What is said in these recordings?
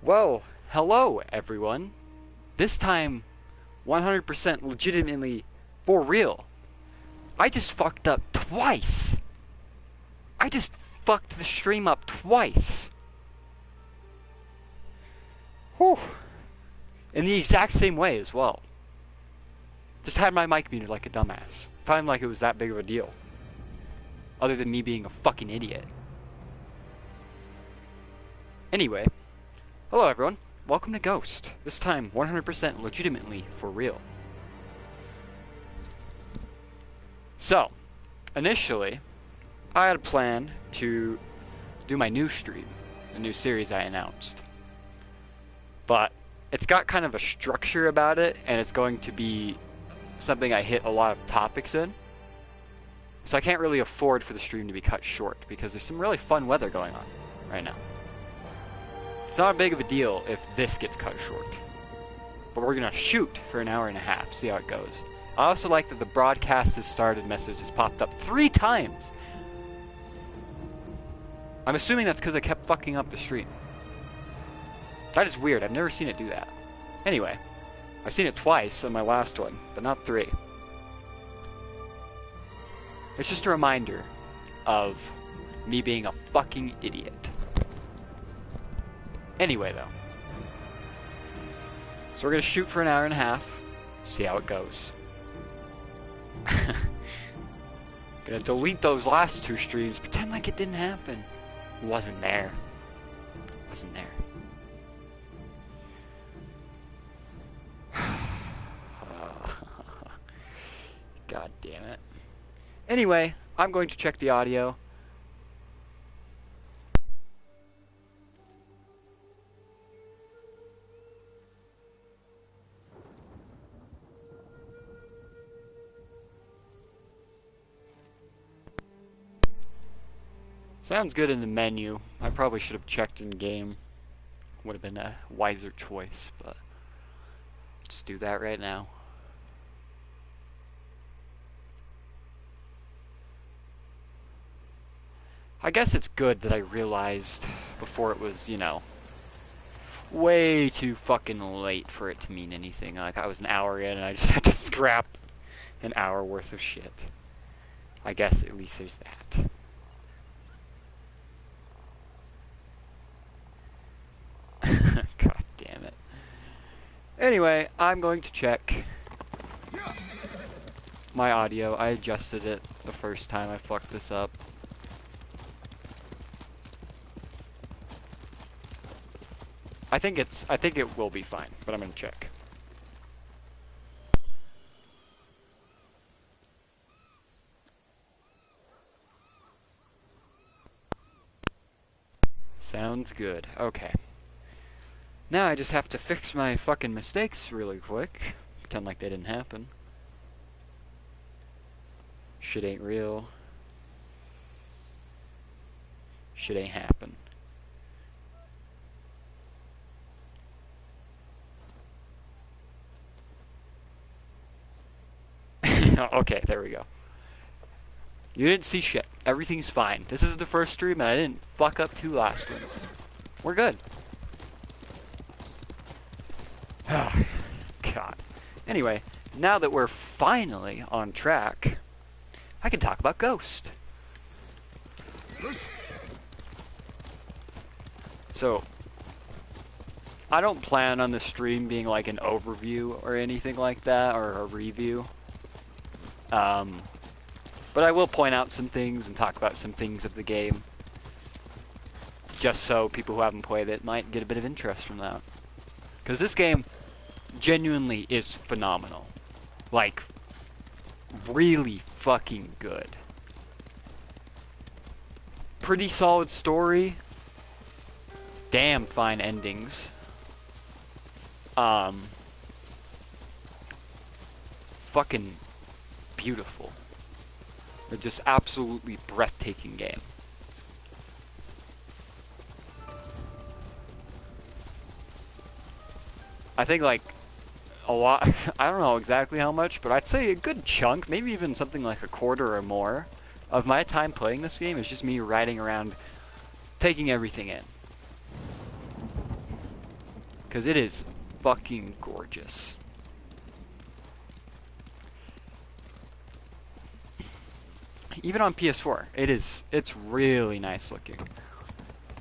Well, hello everyone. This time, 100% legitimately for real. I just fucked up twice. I just fucked the stream up twice. Whew. In the exact same way as well. Just had my mic muted like a dumbass. Thought like it was that big of a deal. Other than me being a fucking idiot. Anyway, hello everyone. Welcome to Ghost. This time 100% legitimately for real. So, initially, I had a plan to do my new stream, a new series I announced. But it's got kind of a structure about it, and it's going to be something I hit a lot of topics in. So I can't really afford for the stream to be cut short, because there's some really fun weather going on right now. It's not big of a deal if this gets cut short. But we're gonna shoot for an hour and a half, see how it goes. I also like that the broadcast has started message has popped up 3 times. I'm assuming that's because I kept fucking up the stream. That is weird, I've never seen it do that. Anyway, I've seen it twice on my last one, but not 3. It's just a reminder of me being a fucking idiot. Anyway, though. So we're gonna shoot for an hour and a half, see how it goes. Gonna delete those last 2 streams, pretend like it didn't happen. It wasn't there. It wasn't there. God damn it. Anyway, I'm going to check the audio. Sounds good in the menu. I probably should have checked in game. Would have been a wiser choice, but just do that right now. I guess it's good that I realized before it was, you know, way too fucking late for it to mean anything. Like, I was an hour in and I just had to scrap an hour worth of shit. I guess at least there's that. God damn it. Anyway, I'm going to check my audio. I adjusted it the first time I fucked this up. I think it will be fine, but I'm gonna check. Sounds good. Okay. Now I just have to fix my fucking mistakes really quick. Pretend like they didn't happen. Shit ain't real. Shit ain't happen. Okay, there we go. You didn't see shit. Everything's fine. This is the first stream and I didn't fuck up 2 last ones. We're good. Oh, God. Anyway, now that we're finally on track, I can talk about Ghost. So, I don't plan on the stream being like an overview or anything like that, or a review. But I will point out some things and talk about some things of the game. Just so people who haven't played it might get a bit of interest from that. Because this game genuinely is phenomenal. Like, really fucking good. Pretty solid story. Damn fine endings. Fucking beautiful. They're just absolutely breathtaking game. I think like a lot, I don't know exactly how much, but I'd say a good chunk, maybe even something like a quarter or more of my time playing this game is just me riding around, taking everything in. because it is fucking gorgeous. Even on PS4, it's really nice looking.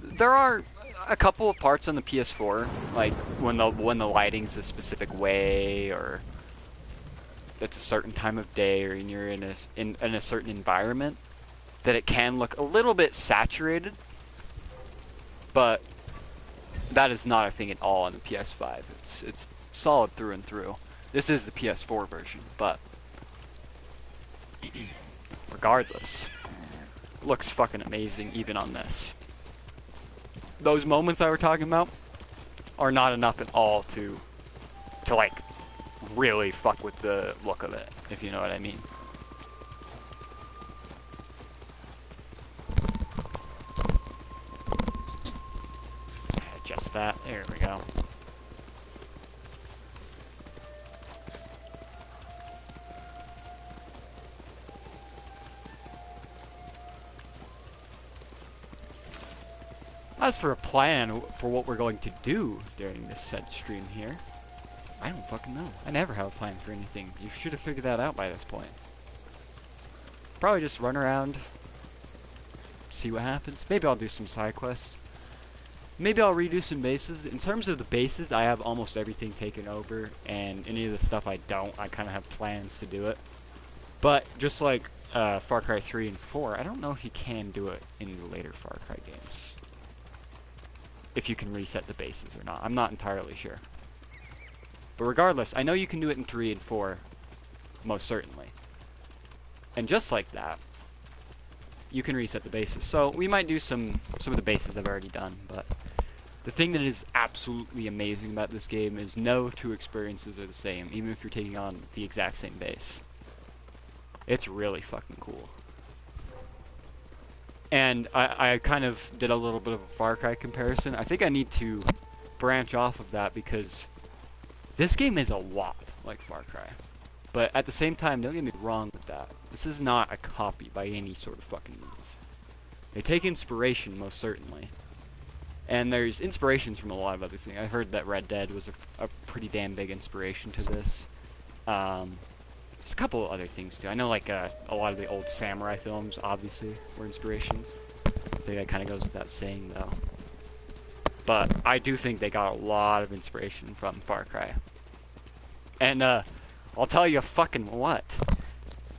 There are a couple of parts on the PS4, like when the lighting's a specific way, or it's a certain time of day, or you're in a certain environment, that it can look a little bit saturated, but that is not a thing at all on the PS5. It's solid through and through. This is the PS4 version, but regardless, looks fucking amazing even on this. Those moments I were talking about are not enough at all to like really fuck with the look of it, if you know what I mean. Adjust that. There we go. As for a plan for what we're going to do during this said stream here, I don't fucking know. I never have a plan for anything. You should have figured that out by this point. Probably just run around, see what happens. Maybe I'll do some side quests. Maybe I'll redo some bases. In terms of the bases, I have almost everything taken over, and any of the stuff I don't, I kind of have plans to do it. But just like Far Cry 3 and 4, I don't know if you can do it in the later Far Cry games. If you can reset the bases or not. I'm not entirely sure. But regardless, I know you can do it in 3 and 4, most certainly. And just like that, you can reset the bases. So we might do some of the bases I've already done, but the thing that is absolutely amazing about this game is no two experiences are the same, even if you're taking on the exact same base. It's really fucking cool. And I kind of did a little bit of a Far Cry comparison. I think I need to branch off of that because this game is a lot like Far Cry. But at the same time, don't get me wrong with that. This is not a copy by any sort of fucking means. They take inspiration, most certainly. And there's inspirations from a lot of other things. I heard that Red Dead was a pretty damn big inspiration to this. There's a couple of other things too. I know like a lot of the old samurai films, obviously, were inspirations. I think that kind of goes without saying, though. But I do think they got a lot of inspiration from Far Cry. And I'll tell you fucking what.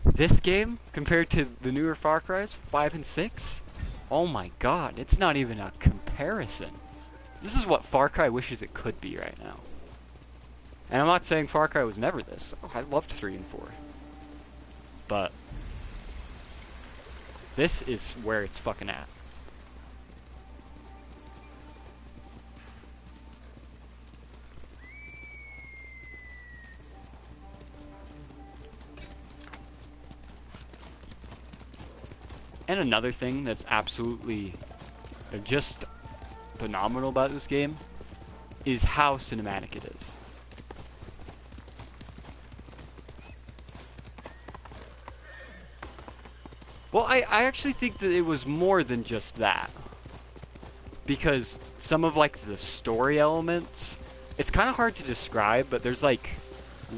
This game, compared to the newer Far Cries, 5 and 6, oh my god, it's not even a comparison. This is what Far Cry wishes it could be right now. And I'm not saying Far Cry was never this. Oh, I loved 3 and 4. But this is where it's fucking at. And another thing that's absolutely just phenomenal about this game is how cinematic it is. Well, I actually think that it was more than just that. Because some of like the story elements, it's kind of hard to describe, but there's like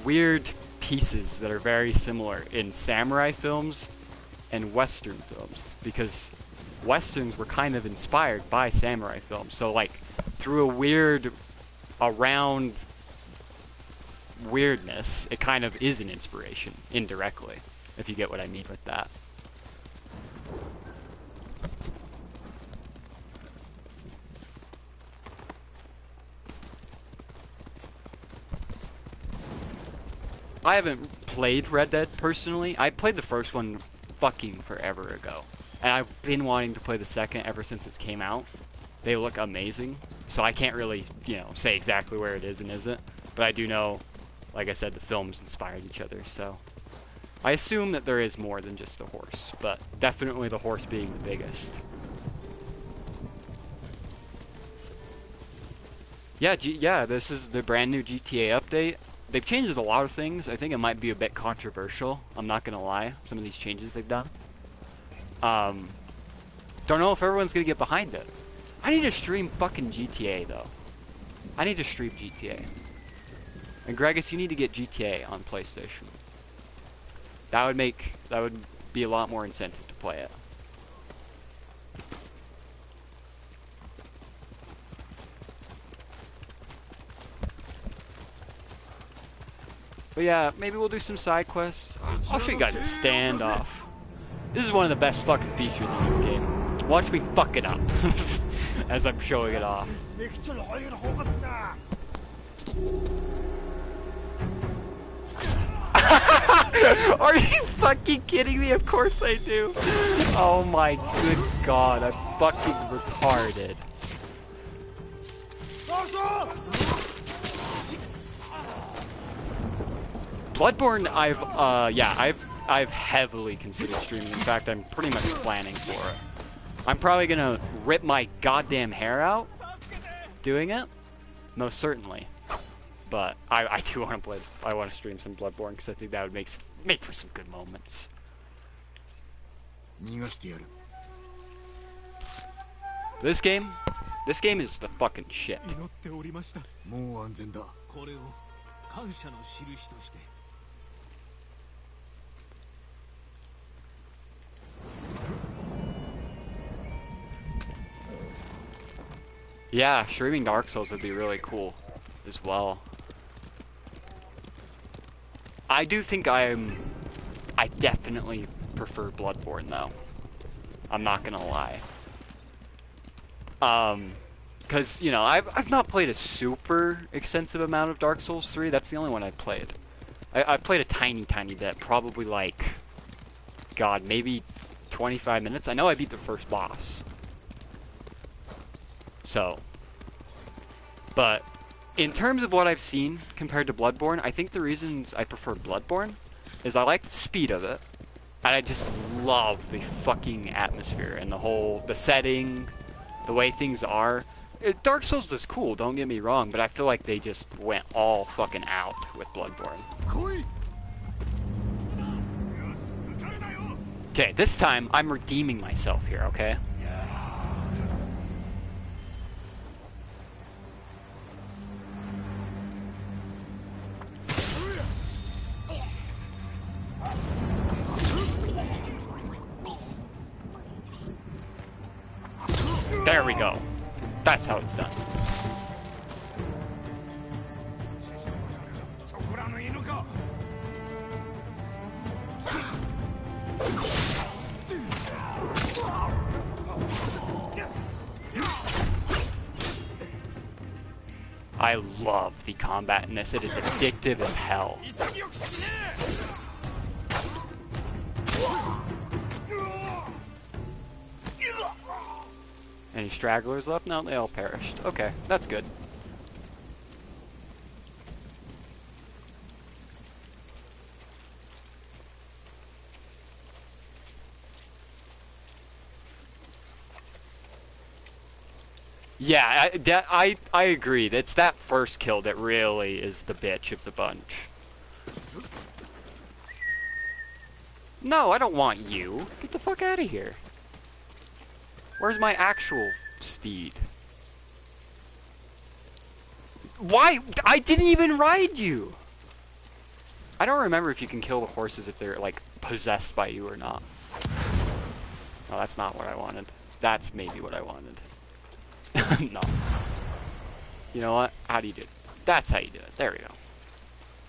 weird pieces that are very similar in samurai films and Western films, because Westerns were kind of inspired by samurai films. So like through a weird, around weirdness, it kind of is an inspiration, indirectly, if you get what I mean with that. I haven't played Red Dead personally. I played the first one fucking forever ago. And I've been wanting to play the second ever since it came out. They look amazing. So I can't really, you know, say exactly where it is and isn't. But I do know, like I said, the films inspired each other, so I assume that there is more than just the horse, but definitely the horse being the biggest. Yeah, this is the brand new GTA update. They've changed a lot of things. I think it might be a bit controversial. I'm not gonna lie. Some of these changes they've done. Don't know if everyone's gonna get behind it. I need to stream fucking GTA though. I need to stream GTA. And Gregus, you need to get GTA on PlayStation. That would be a lot more incentive to play it. But yeah, maybe we'll do some side quests. I'll show you guys a standoff. This is one of the best fucking features in this game. Watch me fuck it up as I'm showing it off. Are you fucking kidding me? Of course I do. Oh my good god, I'm fucking retarded. Bloodborne, I've heavily considered streaming. In fact, I'm pretty much planning for it. I'm probably gonna rip my goddamn hair out doing it, most certainly. But I do want to play. I want to stream some Bloodborne because I think that would make for some good moments. This game is the fucking shit. Yeah, streaming Dark Souls would be really cool as well. I do think I definitely prefer Bloodborne though. I'm not gonna lie. Cause you know, I've not played a super extensive amount of Dark Souls 3. That's the only one I played. I played a tiny bit, probably like, God, maybe 25 minutes. I know I beat the first boss. So, but in terms of what I've seen compared to Bloodborne, I think the reasons I prefer Bloodborne is I like the speed of it, and I just love the fucking atmosphere and the setting, the way things are. Dark Souls is cool, don't get me wrong, but I feel like they just went all fucking out with Bloodborne. Okay, this time I'm redeeming myself here, okay? There we go. That's how it's done. I love the combat in this. It is addictive as hell. Any stragglers left? No, they all perished. Okay, that's good. Yeah, I agree. It's that first kill that really is the bitch of the bunch. No, I don't want you. Get the fuck out of here. Where's my actual steed? Why? I didn't even ride you! I don't remember if you can kill the horses if they're, like, possessed by you or not. No, that's not what I wanted. That's maybe what I wanted. No. You know what? How do you do it? That's how you do it. There we go.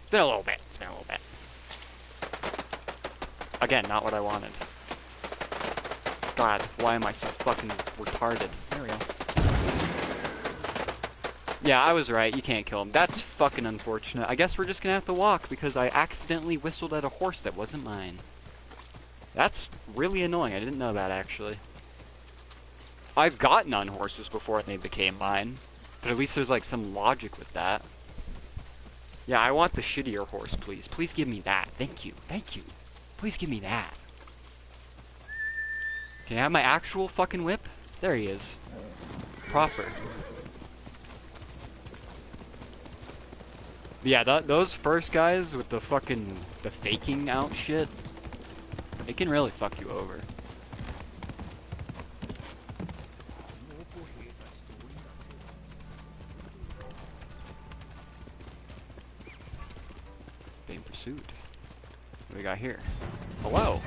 It's been a little bit. It's been a little bit. Again, not what I wanted. God, why am I so fucking retarded? There we go. Yeah, I was right. You can't kill him. That's fucking unfortunate. I guess we're just gonna have to walk because I accidentally whistled at a horse that wasn't mine. That's really annoying. I didn't know that, actually. I've gotten on horses before and they became mine. But at least there's, like, some logic with that. Yeah, I want the shittier horse, please. Please give me that. Thank you. Thank you. Please give me that. Can I have my actual fucking whip? There he is. Proper. Yeah, those first guys with the fucking, the faking out shit, it can really fuck you over. pursued. What do we got here? Hello.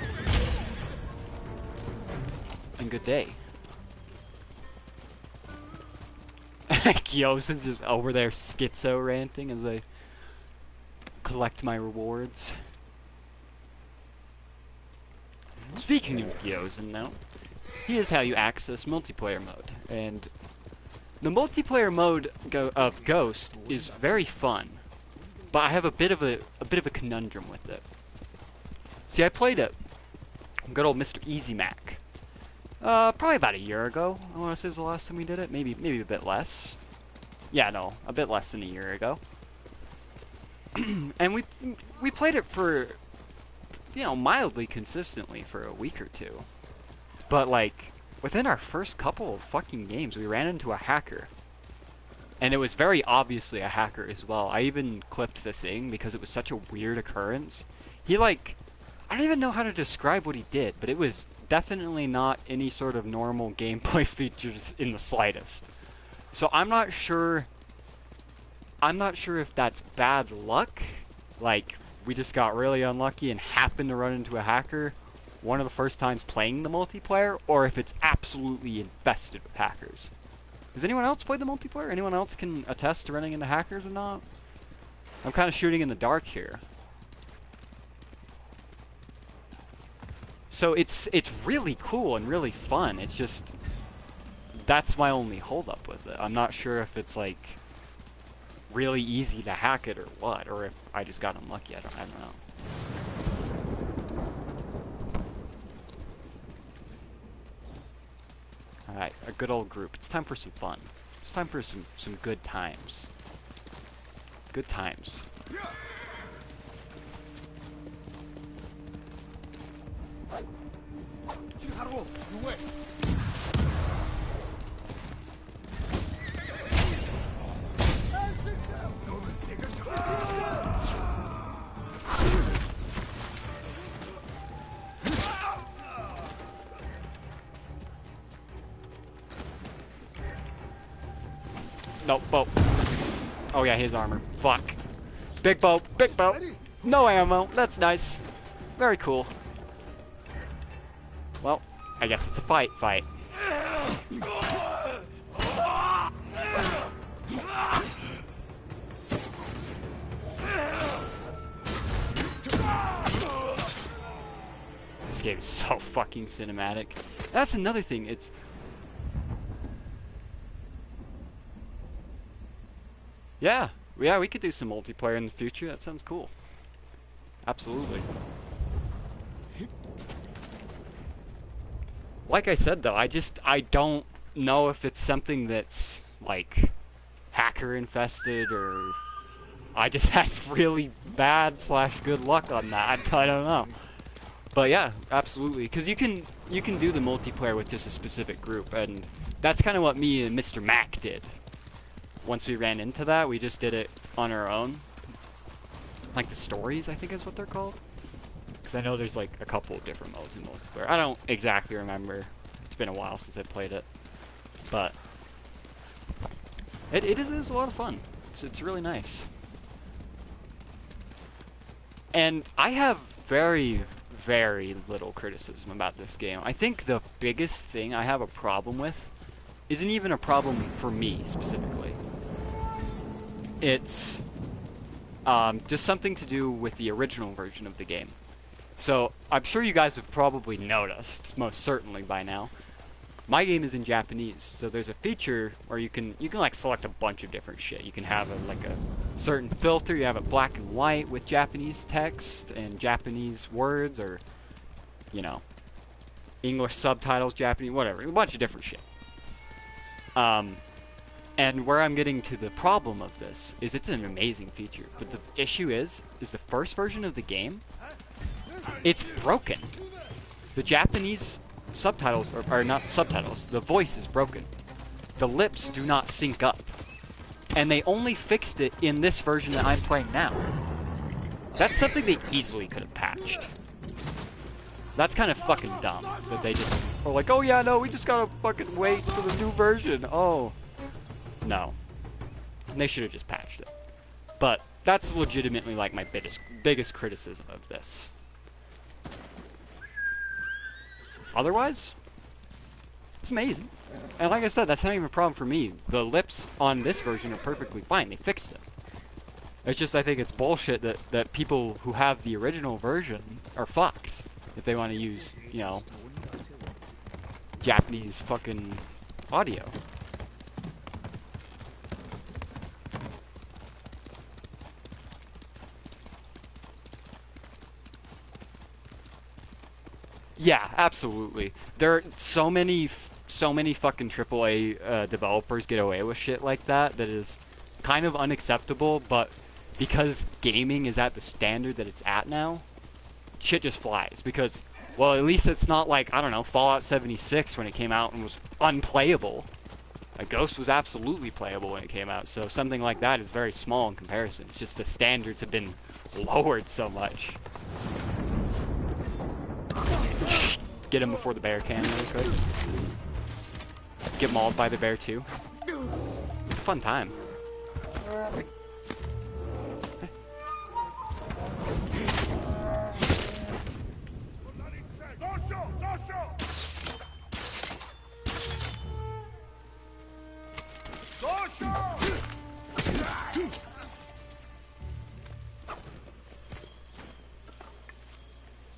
And good day. Gyozen's just over there schizo ranting as I collect my rewards. Speaking of Gyozen now, here's how you access multiplayer mode. And the multiplayer mode of Ghost is very fun, but I have a bit of a conundrum with it. See, I played it, good old Mr. Easy Mac, probably about a year ago. I want to say was the last time we did it. Maybe a bit less. Yeah, no, a bit less than a year ago. And we played it for, you know, mildly consistently for a week or two. But like within our first couple of fucking games, we ran into a hacker. And it was very obviously a hacker as well. I even clipped the thing because it was such a weird occurrence. He like, I don't even know how to describe what he did, but it was definitely not any sort of normal gameplay features in the slightest. So I'm not sure if that's bad luck, like we just got really unlucky and happened to run into a hacker one of the first times playing the multiplayer, or if it's absolutely infested with hackers. Has anyone else played the multiplayer? Anyone else can attest to running into hackers or not? I'm kind of shooting in the dark here. So it's really cool and really fun. It's just, that's my only holdup with it. I'm not sure if it's like really easy to hack it or what, or if I just got unlucky. I don't know. Alright, a good old group. It's time for some fun. It's time for some good times. Good times. No, bow. Oh yeah, his armor. Fuck. Big bow, big bow. No ammo. That's nice. Very cool. Well, I guess it's a fight. This game is so fucking cinematic. That's another thing. It's yeah, we could do some multiplayer in the future. That sounds cool. Absolutely. Like I said though, I don't know if it's something that's like hacker infested or I just had really bad / good luck on that. I don't know. But yeah, absolutely. Because you can do the multiplayer with just a specific group, and that's kind of what me and Mr. Mac did. Once we ran into that, we just did it on our own. Like the stories, I think is what they're called. Because I know there's like a couple of different modes in multiplayer. I don't exactly remember. It's been a while since I played it. But it is a lot of fun. It's really nice. And I have very, very little criticism about this game. I think the biggest thing I have a problem with isn't even a problem for me specifically. It's just something to do with the original version of the game. So I'm sure you guys have probably noticed, most certainly by now, my game is in Japanese. So there's a feature where you can like select a bunch of different shit. You can have like a certain filter. You have it black and white with Japanese text and Japanese words, or you know, English subtitles, Japanese, whatever, a bunch of different shit. And where I'm getting to the problem of this is it's an amazing feature, but the issue is the first version of the game, it's broken. The Japanese subtitles are not subtitles. The voice is broken. The lips do not sync up. And they only fixed it in this version that I'm playing now. That's something they easily could have patched. That's kind of fucking dumb that they just are like, oh yeah, no, we just gotta fucking wait for the new version. Oh. No. They should have just patched it. But That's legitimately like my biggest criticism of this. Otherwise, it's amazing. And like I said, that's not even a problem for me. The lips on this version are perfectly fine. They fixed it. It's just I think it's bullshit that people who have the original version are fucked if they want to use, you know, Japanese fucking audio. Yeah, absolutely. There are so many fucking AAA developers get away with shit like that is kind of unacceptable, but because gaming is at the standard that it's at now, shit just flies. Because, well, at least it's not like, I don't know, Fallout 76 when it came out and was unplayable. Like, Ghost was absolutely playable when it came out, so something like that is very small in comparison. It's just the standards have been lowered so much. Get him before the bear can really quick. Get mauled by the bear too. It's a fun time.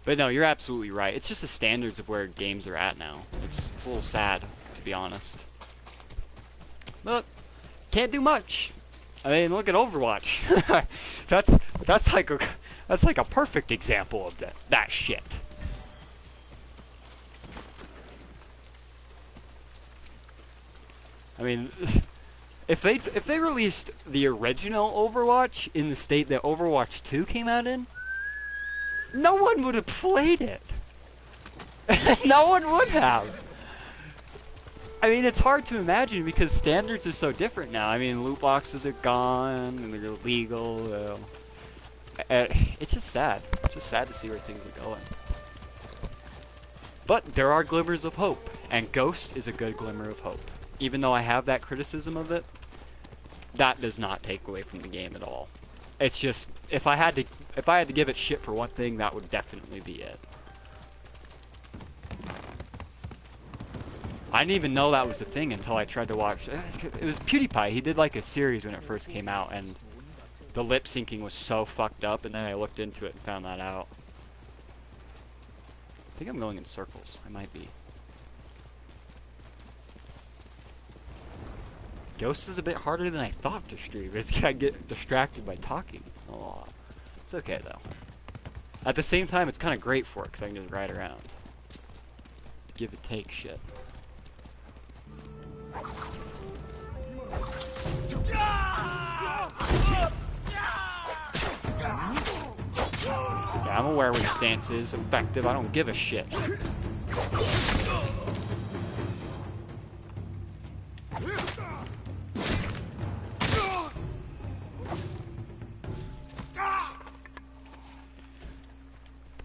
But no, you're absolutely right. It's just the standards of where games are at now. It's a little sad, to be honest. But can't do much. I mean, look at Overwatch. that's like a perfect example of that shit. I mean, if they released the original Overwatch in the state that Overwatch 2 came out in, no one would have played it. No one would have. I mean, it's hard to imagine because standards are so different now. I mean, loot boxes are gone and they're illegal. It's just sad. It's just sad to see where things are going. But there are glimmers of hope, and Ghost is a good glimmer of hope. Even though I have that criticism of it, that does not take away from the game at all. It's just if I had to give it shit for one thing, that would definitely be it. I didn't even know that was a thing until I tried to watch. It was PewDiePie. He did like a series when it first came out, and the lip syncing was so fucked up. And then I looked into it and found that out. I think I'm going in circles. I might be. Ghost is a bit harder than I thought to stream. I get distracted by talking a lot. It's okay though. At the same time, it's kind of great for it because I can just ride around. Give and take shit. Yeah, I'm aware when stance is effective. I don't give a shit.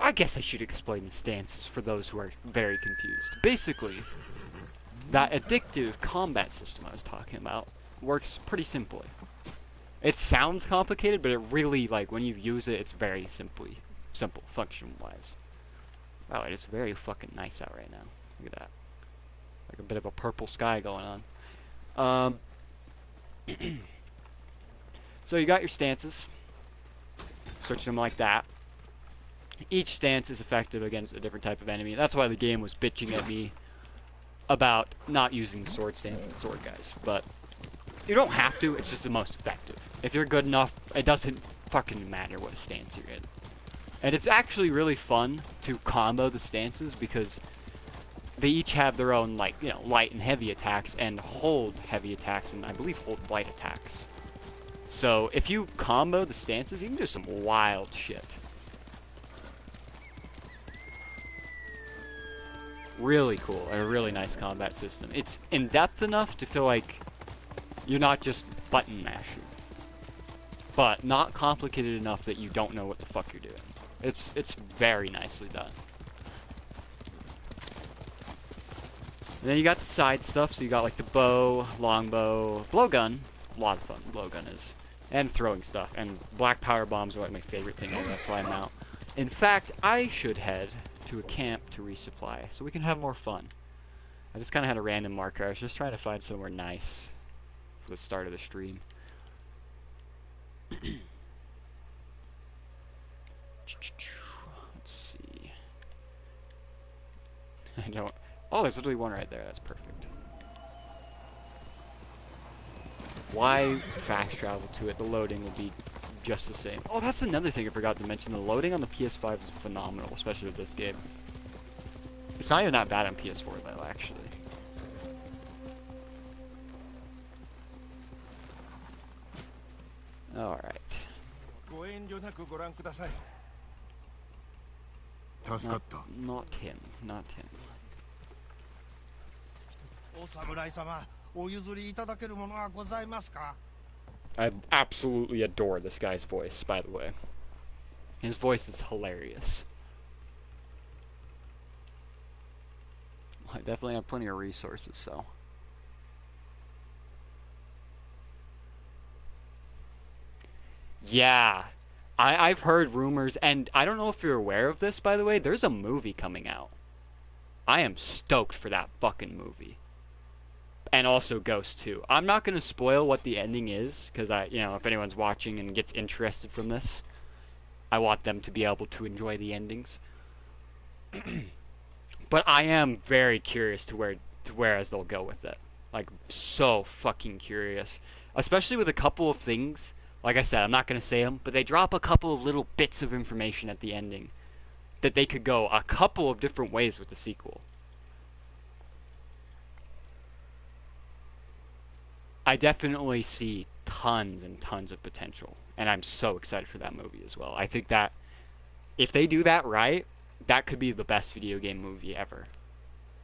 I guess I should explain the stances for those who are very confused. Basically, that addictive combat system I was talking about works pretty simply. It sounds complicated, but it really, like, when you use it, it's very simple function-wise. Wow, it is very fucking nice out right now. Look at that. Like a bit of a purple sky going on. So you got your stances. Switch them like that. Each stance is effective against a different type of enemy. That's why the game was bitching at me about not using the sword stance and sword guys. But you don't have to, it's just the most effective. If you're good enough, it doesn't fucking matter what stance you're in. And it's actually really fun to combo the stances because they each have their own, like, you know, light and heavy attacks and hold heavy attacks and I believe hold light attacks. So if you combo the stances, you can do some wild shit. Really cool, and a really nice combat system. It's in-depth enough to feel like you're not just button mashing, but not complicated enough that you don't know what the fuck you're doing. It's very nicely done. And then you got the side stuff, so you got like the bow, longbow, blowgun. A lot of fun. Blowgun is And throwing stuff. And black power bombs are like my favorite thing ever. That's why I'm out. In fact, I should head to a camp to resupply so we can have more fun. I just kind of had a random marker. I was just trying to find somewhere nice for the start of the stream. Let's see. I don't... Oh, there's literally one right there. That's perfect. Why fast travel to it? The loading will be just the same. Oh, that's another thing I forgot to mention. The loading on the PS5 is phenomenal, especially with this game. It's not even that bad on PS4 though, actually. Alright. Not him. Not him. I absolutely adore this guy's voice, by the way. His voice is hilarious. I definitely have plenty of resources, so. Yeah. I've heard rumors, and I don't know if you're aware of this, by the way. There's a movie coming out. I am stoked for that fucking movie. And also Ghost 2. I'm not going to spoil what the ending is, because if anyone's watching and gets interested from this, I want them to be able to enjoy the endings. But I am very curious to where as they'll go with it. Like, so fucking curious. Especially with a couple of things. Like I said, I'm not going to say them, but they drop a couple of little bits of information at the ending that they could go a couple of different ways with the sequel. I definitely see tons and tons of potential, and I'm so excited for that movie as well. I think that if they do that right, that could be the best video game movie ever.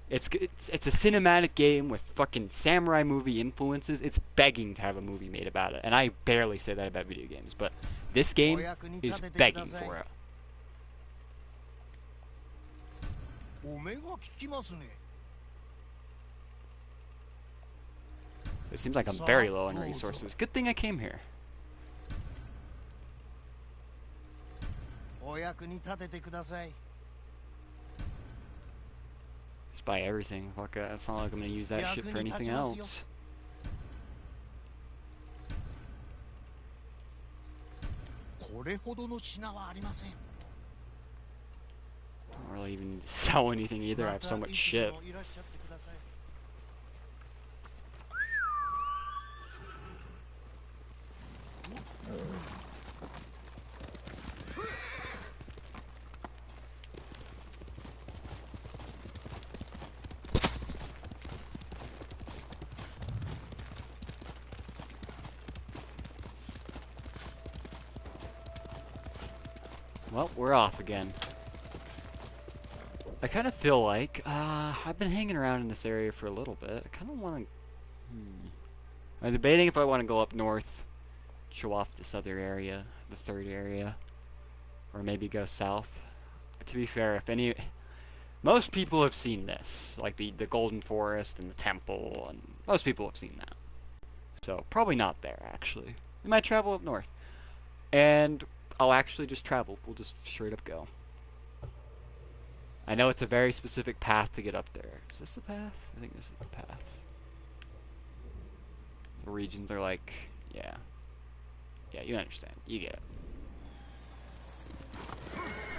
It's a cinematic game with fucking samurai movie influences. It's begging to have a movie made about it, and I barely say that about video games, but this game is begging for it. It seems like I'm very low on resources. Good thing I came here. Just buy everything. Fuck it. It's not like I'm gonna use that shit for anything else. I don't really even need to sell anything either. I have so much shit. Well, we're off again. I kind of feel like, I've been hanging around in this area for a little bit. I kind of want to, I'm debating if I want to go up north, show off this other area, the third area, or maybe go south. To be fair, most people have seen this, like the Golden Forest and the temple, and most people have seen that. So, probably not there, actually. We might travel up north. And I'll actually just travel. We'll just straight up go. I know it's a very specific path to get up there. Is this the path? I think this is the path. The regions are like, yeah. Yeah, you understand. You get it.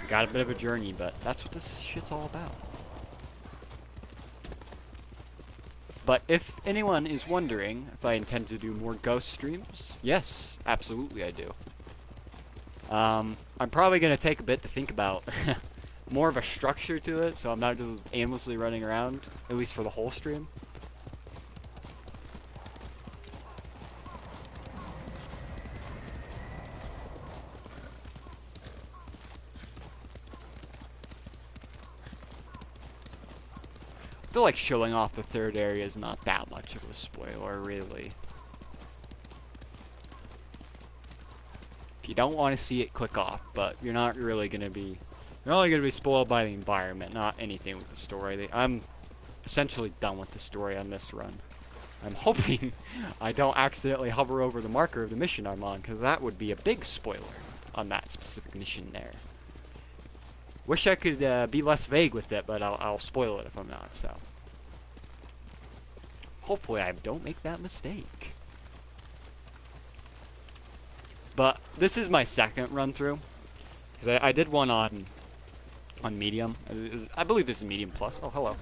Got a bit of a journey, but that's what this shit's all about. But if anyone is wondering if I intend to do more ghost streams, yes, absolutely I do. I'm probably going to take a bit to think about more of a structure to it, so I'm not just aimlessly running around, at least for the whole stream. I feel like showing off the third area is not that much of a spoiler, really. If you don't want to see it, click off, but you're not really going to be... You're only going to be spoiled by the environment, not anything with the story. I'm essentially done with the story on this run. I'm hoping I don't accidentally hover over the marker of the mission I'm on, because that would be a big spoiler on that specific mission there. Wish I could be less vague with it, but I'll spoil it if I'm not, so. Hopefully I don't make that mistake. But this is my second run through, because I did one on medium. I believe this is medium plus. Oh, hello.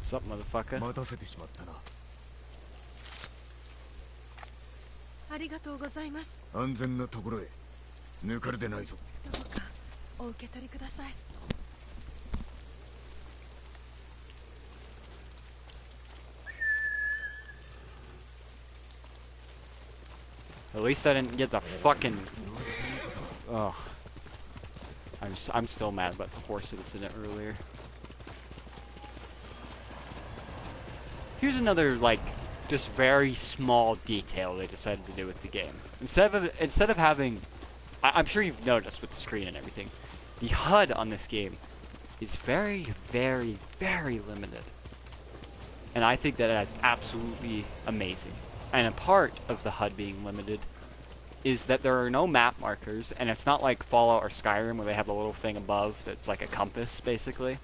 What's up, motherfucker? 待たせてしまったな。ありがとうございます。安全なところへ。抜かれてないぞ。どうかお受け取りください。At least I didn't get the fucking. Ugh. I'm still mad about the horse incident earlier. Here's another, like, just very small detail they decided to do with the game. Instead of having, I'm sure you've noticed with the screen and everything, the HUD on this game is very, very, very limited. And I think that is absolutely amazing. And a part of the HUD being limited is that there are no map markers, and it's not like Fallout or Skyrim where they have a little thing above that's like a compass, basically.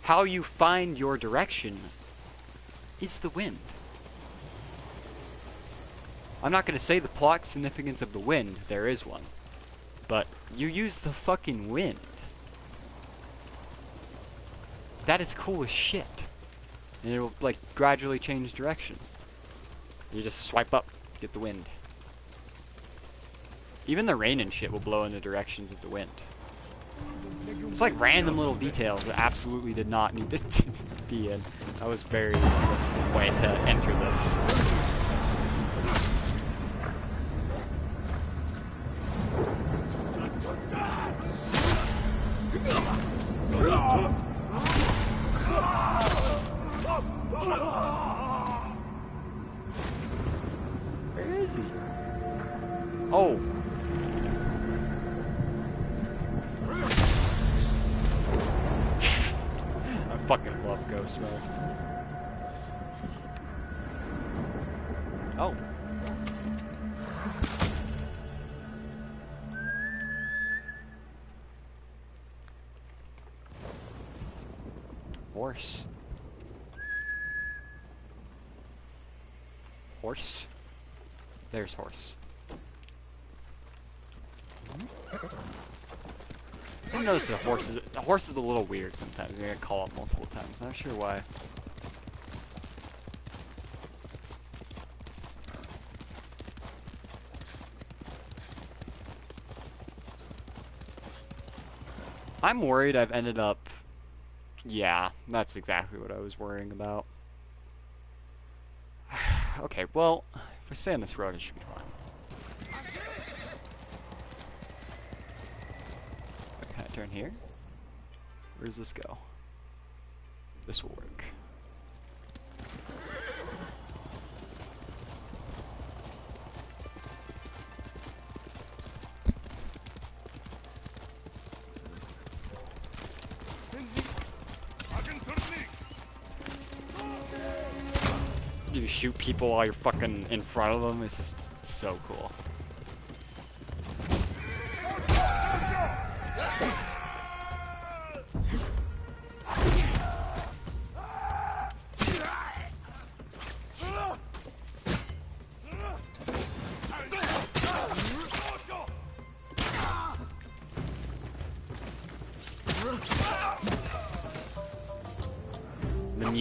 How you find your direction is the wind. I'm not going to say the plot significance of the wind, there is one. But you use the fucking wind. That is cool as shit. And it'll, like, gradually change direction. You just swipe up, get the wind. Even the rain and shit will blow in the directions of the wind. It's like random little details that absolutely did not need to be in. That was very interesting way to enter this. Where is he? Oh. I fucking love ghost mode. Oh. Horse. Horse? There's horse. I noticed the horse is a little weird sometimes. I get called up multiple times. Not sure why. I'm worried I've ended up. Yeah, that's exactly what I was worrying about. Okay, well, if I stay on this road, it should be fine. Can I turn here? Where does this go? This will work. You shoot people while you're fucking in front of them. It's just so cool.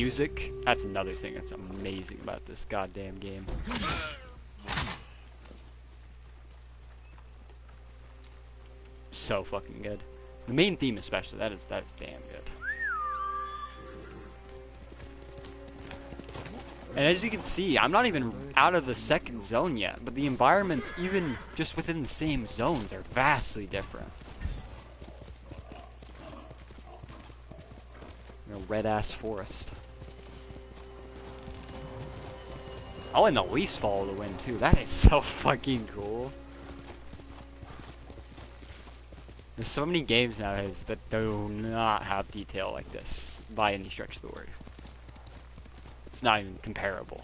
music, that's another thing that's amazing about this goddamn game. So fucking good. The main theme especially, that is damn good. And as you can see, I'm not even out of the second zone yet, but the environments, even just within the same zones, are vastly different. A red-ass forest. Oh, and the leaves follow the wind, too. That is so fucking cool. There's so many games nowadays that do not have detail like this, by any stretch of the word. It's not even comparable.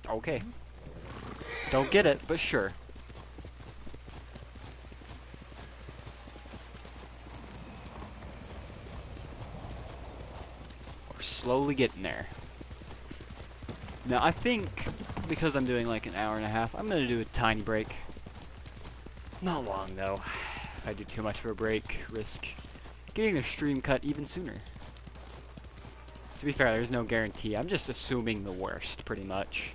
Okay. Don't get it, but sure. We're slowly getting there. Now, I think, because I'm doing like an hour and a half, I'm gonna do a tiny break. Not long, though. If I do too much of a break, risk getting the stream cut even sooner. To be fair, there's no guarantee. I'm just assuming the worst, pretty much.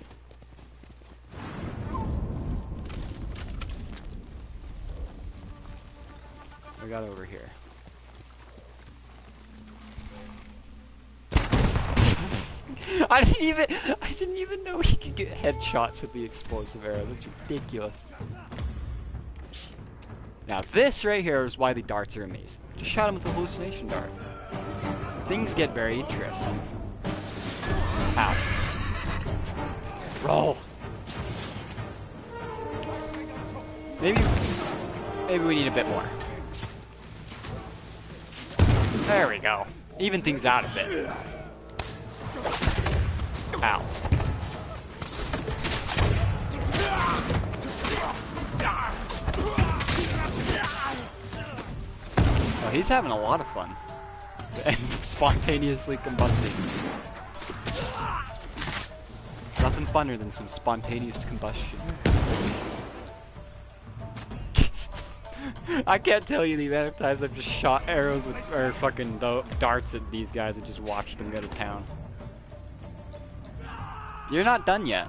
We got over here. I didn't even know he could get headshots with the explosive arrow. That's ridiculous. Now this right here is why the darts are amazing. Just shot him with the hallucination dart. Things get very interesting. Ow. Roll. Maybe we need a bit more. There we go. Even things out a bit. Ow. Oh, he's having a lot of fun. And spontaneously combusting. Nothing funner than some spontaneous combustion. I can't tell you the amount of times I've just shot arrows with, or fucking darts at these guys and just watched them go to town. You're not done yet.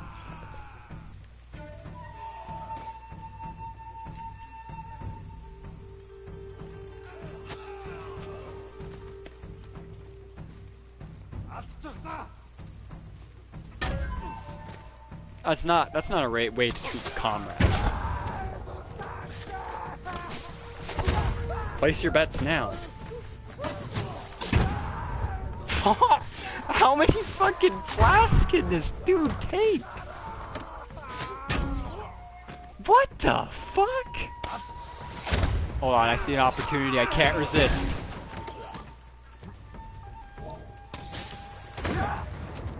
That's not a right way to treat comrades. Place your bets now. How many fucking flasks can this dude take? What the fuck? Hold on, I see an opportunity I can't resist.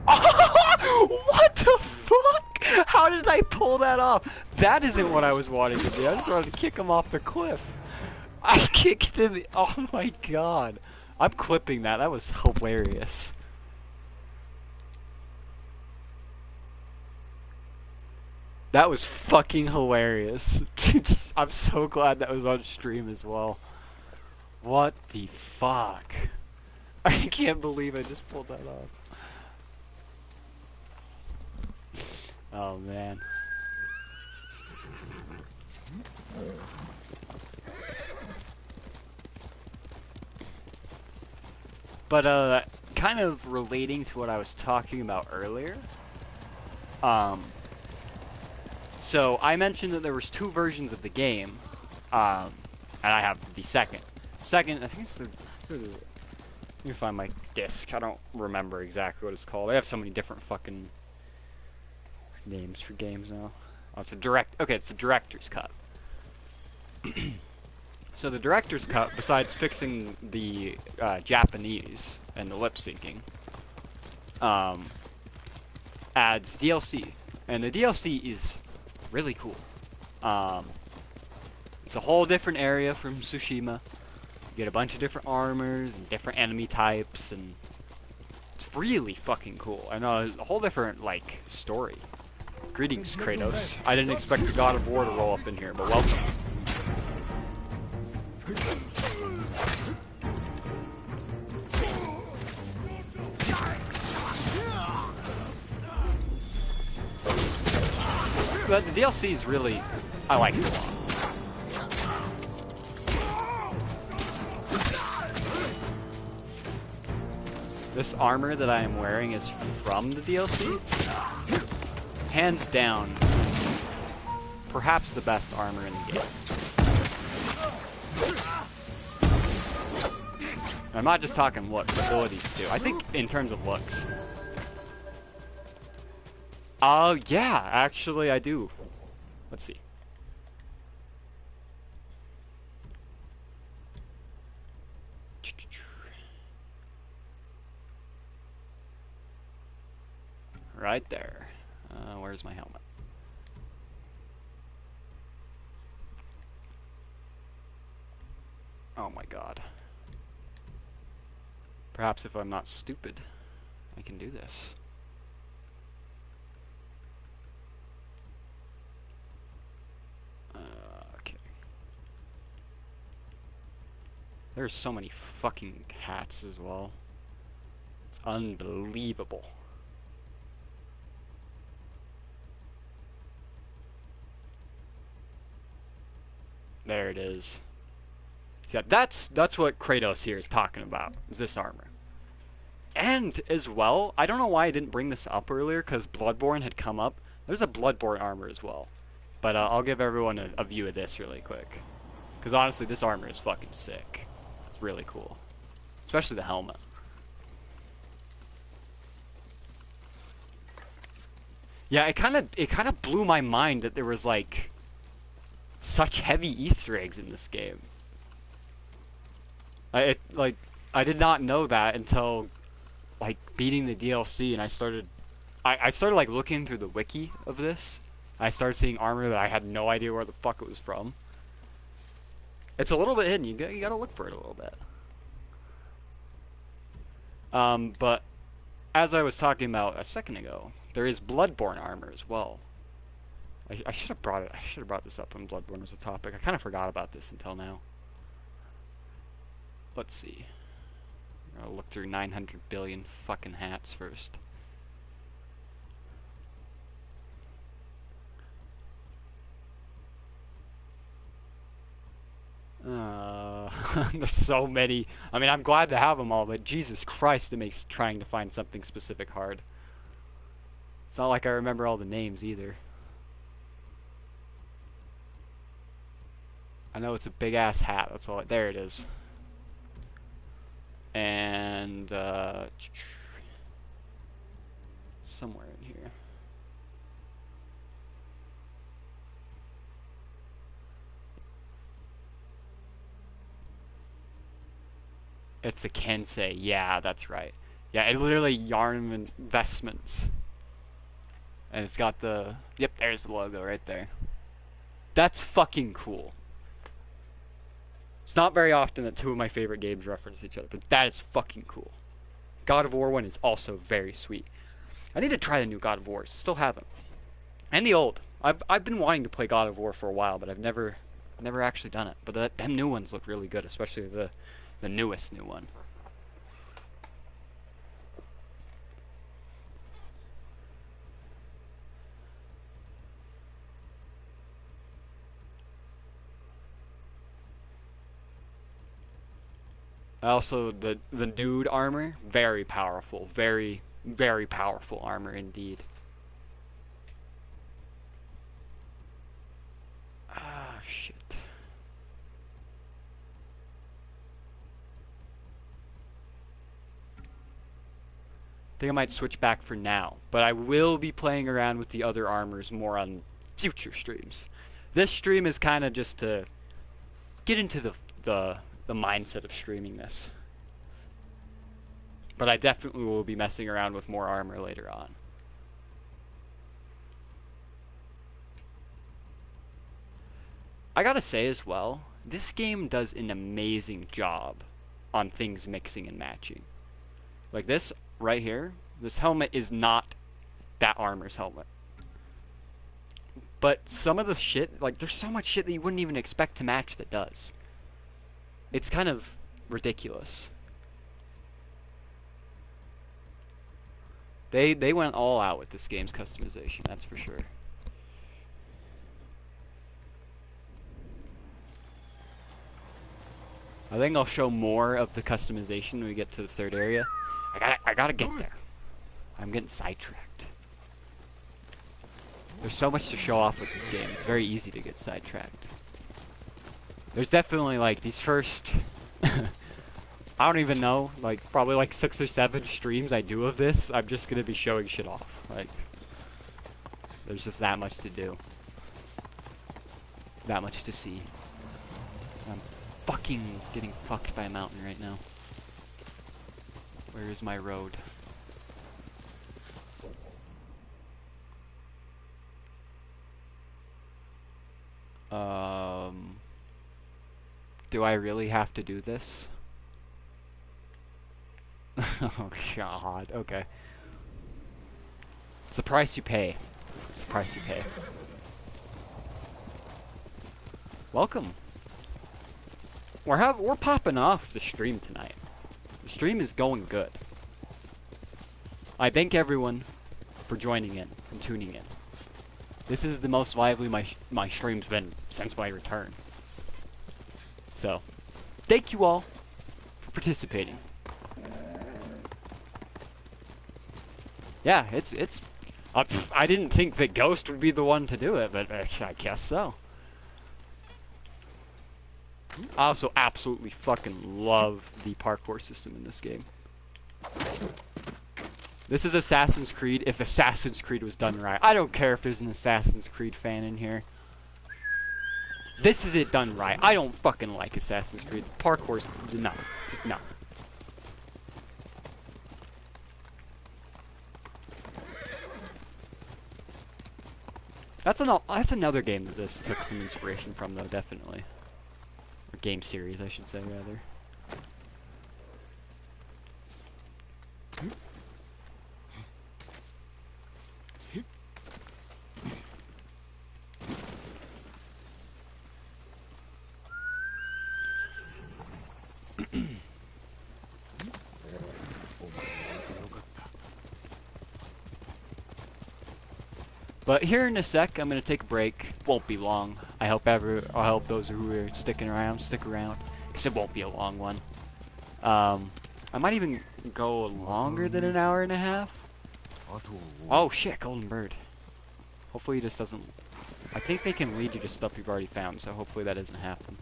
What the fuck? How did I pull that off? That isn't what I was wanting to do. I just wanted to kick him off the cliff. I kicked him. Oh my god. I'm clipping that. That was hilarious. That was fucking hilarious. I'm so glad that was on stream as well. What the fuck? I can't believe I just pulled that off. Oh man. But kind of relating to what I was talking about earlier. Um, so I mentioned that there was 2 versions of the game, and I have the second. Second, I think it's the. Let me find my disc. I don't remember exactly what it's called. They have so many different fucking names for games now. Oh, it's a Okay, it's a director's cut. So the director's cut, besides fixing the Japanese and the lip syncing, adds DLC, and the DLC is really cool. It's a whole different area from Tsushima. You get a bunch of different armors and different enemy types, and it's really fucking cool. And a whole different like story. Greetings, Kratos. I didn't expect the God of War to roll up in here, but welcome. But the DLC is really, I like it a lot. This armor that I am wearing is from the DLC. Hands down, perhaps the best armor in the game. I'm not just talking looks, abilities too. I think in terms of looks. Yeah, actually I do. Let's see. Right there. Where's my helmet? Oh my god. Perhaps if I'm not stupid, I can do this. Okay. There's so many fucking hats as well. It's unbelievable. There it is. Yeah, that's what Kratos here is talking about, is this armor. And, as well, I don't know why I didn't bring this up earlier, because Bloodborne had come up. There's a Bloodborne armor as well. But I'll give everyone a view of this really quick. Because honestly, this armor is fucking sick. It's really cool. Especially the helmet. Yeah, it kind of blew my mind that there was, like, such heavy Easter eggs in this game. I did not know that until like beating the DLC, and I started like looking through the wiki of this. I started seeing armor that I had no idea where the fuck it was from. It's a little bit hidden. You gotta look for it a little bit. But as I was talking about a second ago, there is Bloodborne armor as well. I should have brought it. I should have brought this up when Bloodborne was a topic. I kind of forgot about this until now. Let's see. I'll look through 900 billion fucking hats first. There's so many. I mean, I'm glad to have them all, but Jesus Christ, it makes trying to find something specific hard. It's not like I remember all the names either. I know it's a big ass hat. That's all. There it is. And somewhere in here. It's a Kensei. Yeah, that's right. Yeah, it literally yarn investments. And it's got the... Yep, there's the logo right there. That's fucking cool. It's not very often that 2 of my favorite games reference each other, but that is fucking cool. God of War 1 is also very sweet. I need to try the new God of War. Still haven't. And the old. I've been wanting to play God of War for a while, but I've never actually done it. But them new ones look really good, especially the newest new one. Also, the nude armor, very powerful. Very, very powerful armor indeed. Ah, shit. I think I might switch back for now, but I will be playing around with the other armors more on future streams. This stream is kind of just to get into the mindset of streaming this. But I definitely will be messing around with more armor later on. I gotta say as well, this game does an amazing job on things mixing and matching. Like this right here, this helmet is not that armor's helmet. But some of the shit, like there's so much shit that you wouldn't even expect to match that does. It's kind of ridiculous. They went all out with this game's customization, that's for sure. I think I'll show more of the customization when we get to the third area. I gotta get there. I'm getting sidetracked. There's so much to show off with this game. It's very easy to get sidetracked. There's definitely like these first I don't even know, like probably like 6 or 7 streams I do of this, I'm just gonna be showing shit off. Like there's just that much to do. That much to see. I'm fucking getting fucked by a mountain right now. Where is my road? Do I really have to do this? Oh god, okay. It's the price you pay. It's the price you pay. Welcome. We're popping off the stream tonight. The stream is going good. I thank everyone for joining in and tuning in. This is the most lively my stream's been since my return. So, thank you all for participating. Yeah, it's. I didn't think that Ghost would be the one to do it, but I guess so. I also absolutely fucking love the parkour system in this game. This is Assassin's Creed if Assassin's Creed was done right. I don't care if there's an Assassin's Creed fan in here. This is it done right. I don't fucking like Assassin's Creed. Parkour's no. Just no. That's another game that this took some inspiration from though, definitely. Or game series, I should say, rather. But here in a sec, I'm gonna take a break. Won't be long. I hope those who are sticking around stick around, because it won't be a long one. I might even go longer than an hour and a half. Oh shit, golden bird. Hopefully it just doesn't. I think they can lead you to stuff you've already found, so hopefully that doesn't happen.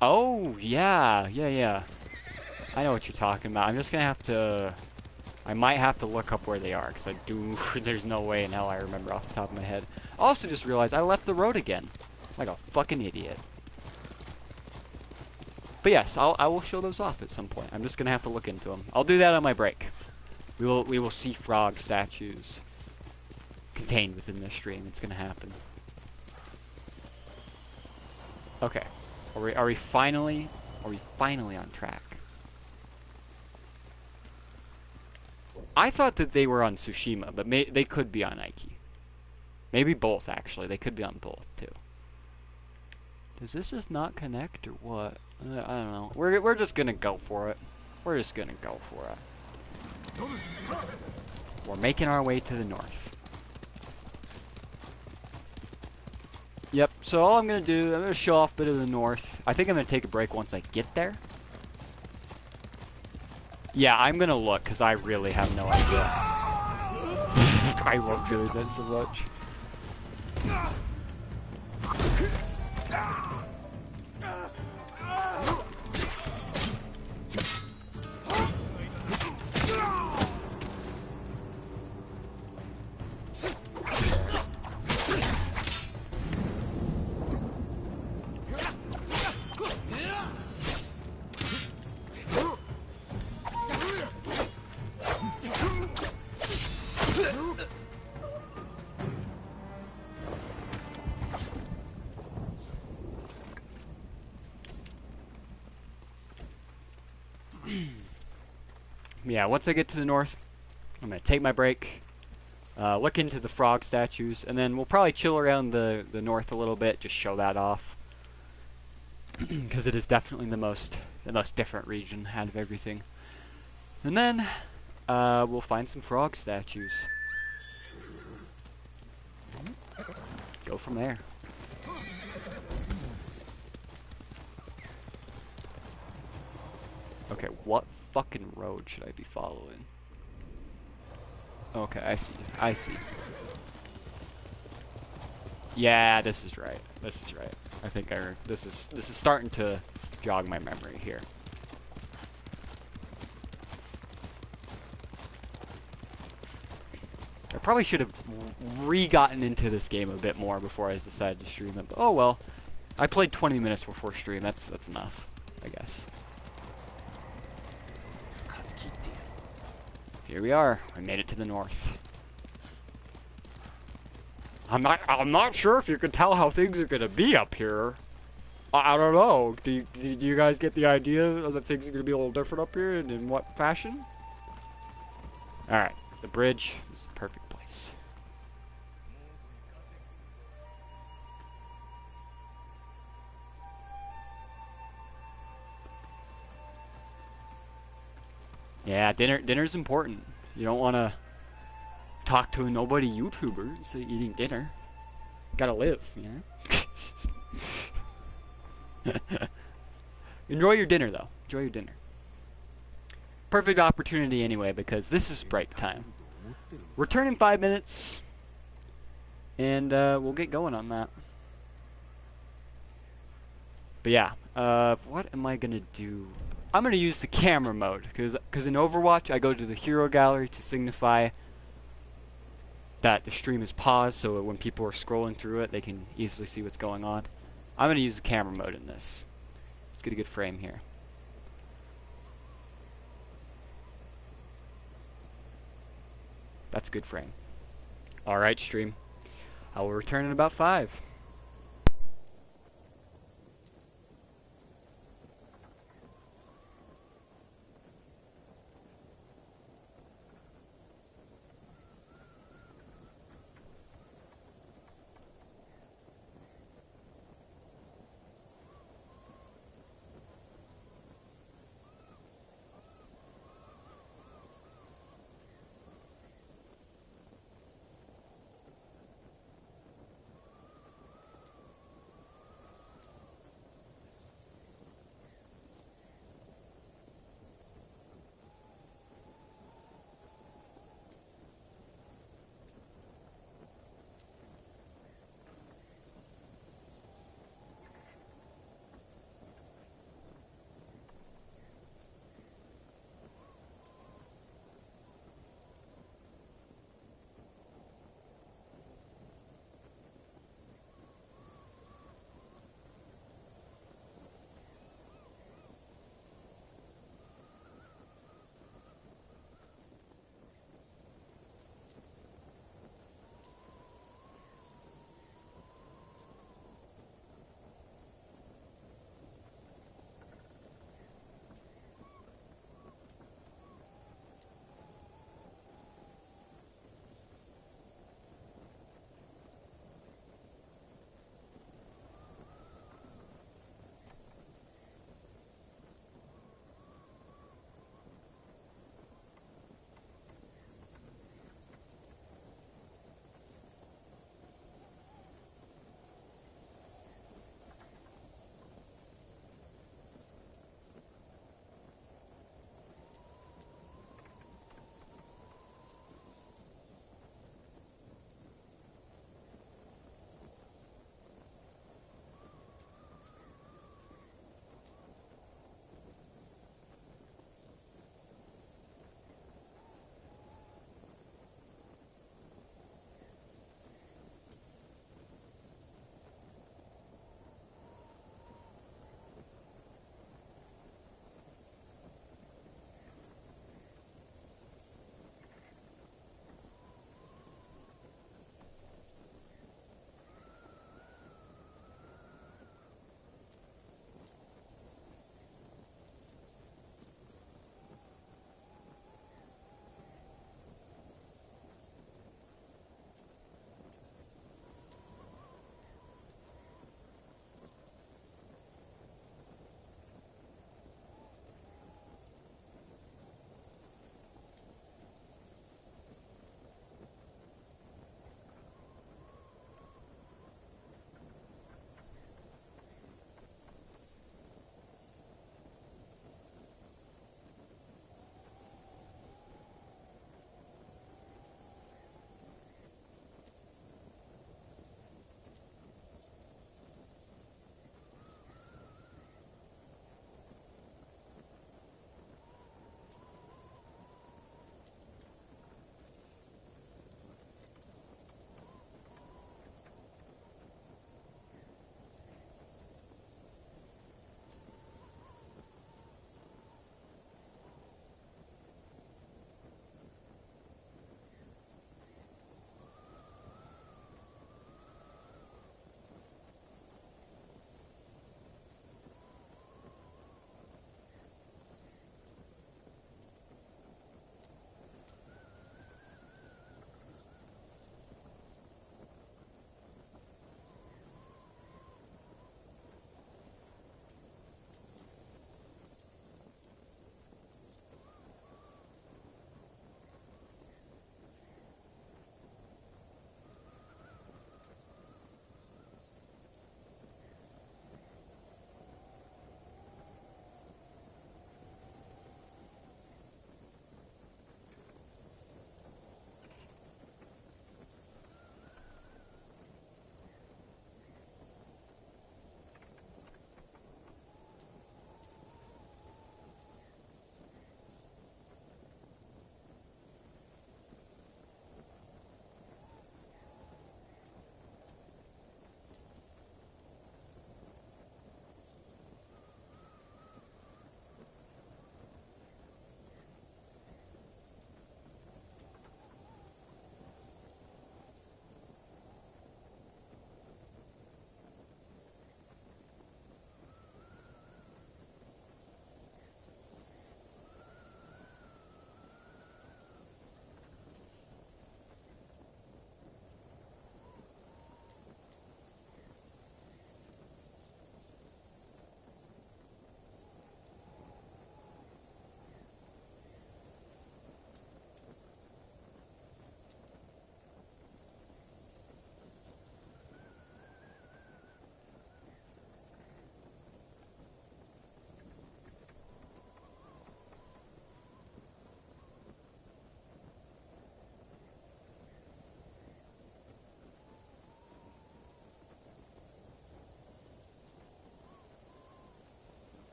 Oh yeah. I know what you're talking about. I'm just gonna have to. I might have to look up where they are, because there's no way in hell I remember off the top of my head. I also just realized I left the road again. Like a fucking idiot. But yes, I will show those off at some point. I'm just going to have to look into them. I'll do that on my break. We will see frog statues contained within this stream. It's going to happen. Okay. Are we finally on track? I thought that they were on Tsushima, but they could be on Aiki. Maybe both, actually. They could be on both, too. Does this just not connect, or what? I don't know. We're just gonna go for it. We're just gonna go for it. We're making our way to the north. Yep, so all I'm going to do, I'm going to show off a bit of the north. I think I'm going to take a break once I get there. Yeah, I'm going to look, because I really have no idea. I love doing that so much. Yeah, once I get to the north, I'm going to take my break, look into the frog statues, and then we'll probably chill around the north a little bit, just show that off. Because it is definitely the most different region out of everything. And then, we'll find some frog statues. Go from there. Okay, what fucking road should I be following? Okay, I see. I see. Yeah, this is right. This is right. I think this is starting to jog my memory here. I probably should have re-gotten into this game a bit more before I decided to stream it. But oh well. I played 20 minutes before stream. That's enough, I guess. Here we are. We made it to the north. I'm not sure if you can tell how things are gonna be up here. I don't know. Do you guys get the idea that things are gonna be a little different up here, and in what fashion? All right, the bridge is the perfect place. Yeah, dinner's important. You don't want to talk to a nobody YouTuber so eating dinner. Gotta live, you know? Enjoy your dinner, though. Enjoy your dinner. Perfect opportunity anyway, because this is break time. Return in 5 minutes, and we'll get going on that. But yeah, what am I gonna do? I'm gonna use the camera mode, because in Overwatch I go to the hero gallery to signify that the stream is paused, so when people are scrolling through it, they can easily see what's going on. I'm gonna use the camera mode in this. Let's get a good frame here. That's a good frame. Alright, stream. I will return in about 5.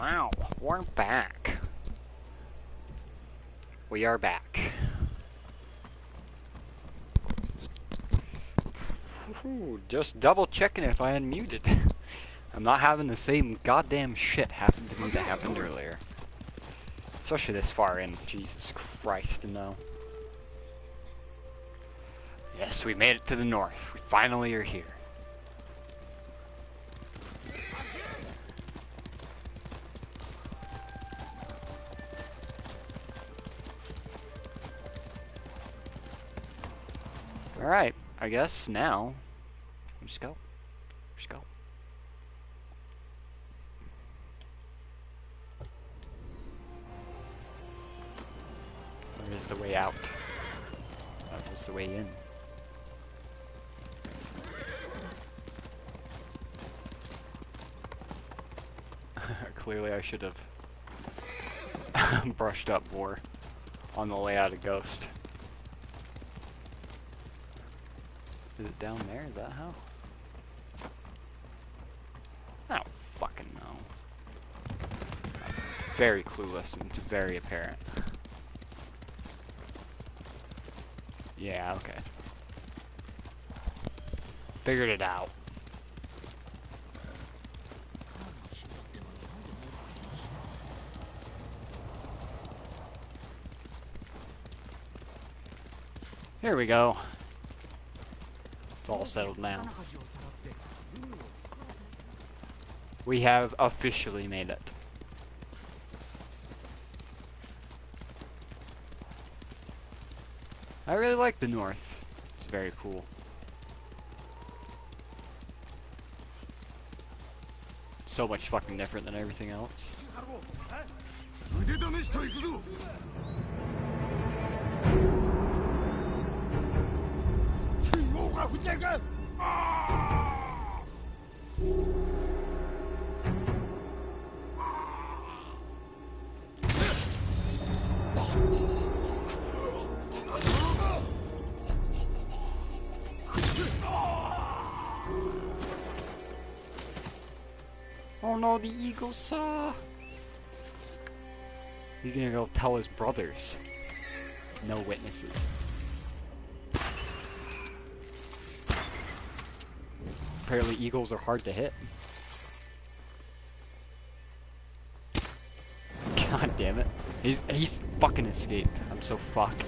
Wow, we're back. We are back. Ooh, just double checking if I unmuted. I'm not having the same goddamn shit happen to me that happened earlier. Especially this far in. Jesus Christ, no. Yes, we made it to the north. We finally are here. Alright, I guess now, just go. Just go. Where is the way out? That was the way in. Clearly I should have brushed up more on the layout of Ghost. Is it down there? Is that how? I don't fucking know. I'm very clueless and it's very apparent. Yeah, okay. Figured it out. Here we go. It's all settled now. We have officially made it. I really like the north. It's very cool. So much fucking different than everything else. Oh no, the eagle saw! He's gonna go tell his brothers. No witnesses. Apparently eagles are hard to hit. God damn it. He's fucking escaped. I'm so fucked.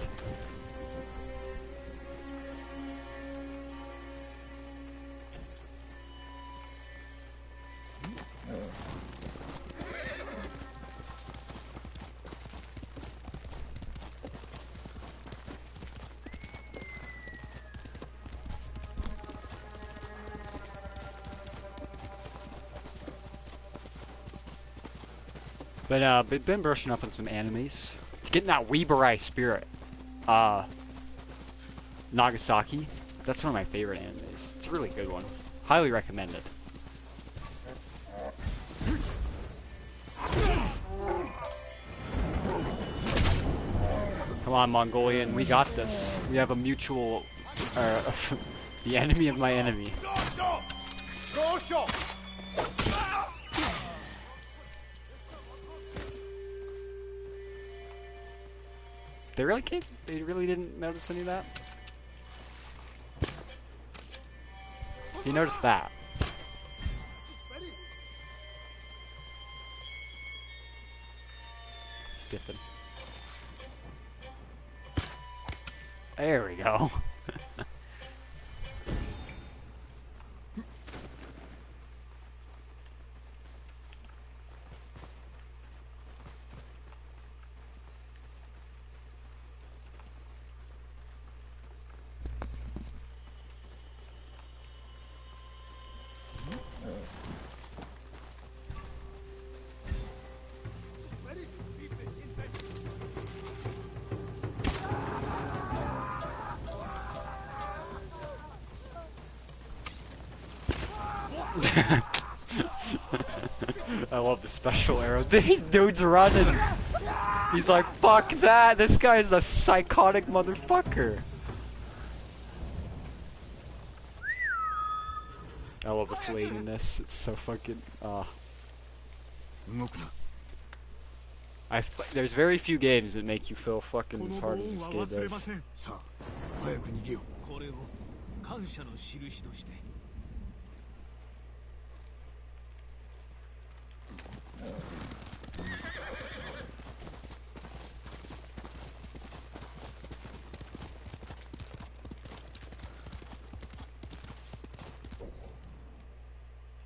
But been brushing up on some animes. Getting that Weeburai spirit. Nagasaki. That's one of my favorite animes. It's a really good one. Highly recommend it. Come on, Mongolian, we got this. We have a mutual, the enemy of my enemy. They really can't, they really didn't notice any of that? You noticed that. Stiffen. There we go. I love the special arrows. These dudes running. He's like, fuck that. This guy's a psychotic motherfucker. I love the flaminess. It's so fucking. There's very few games that make you feel fucking as hard as this game does. さあ早く逃げよう。これを感謝の印として。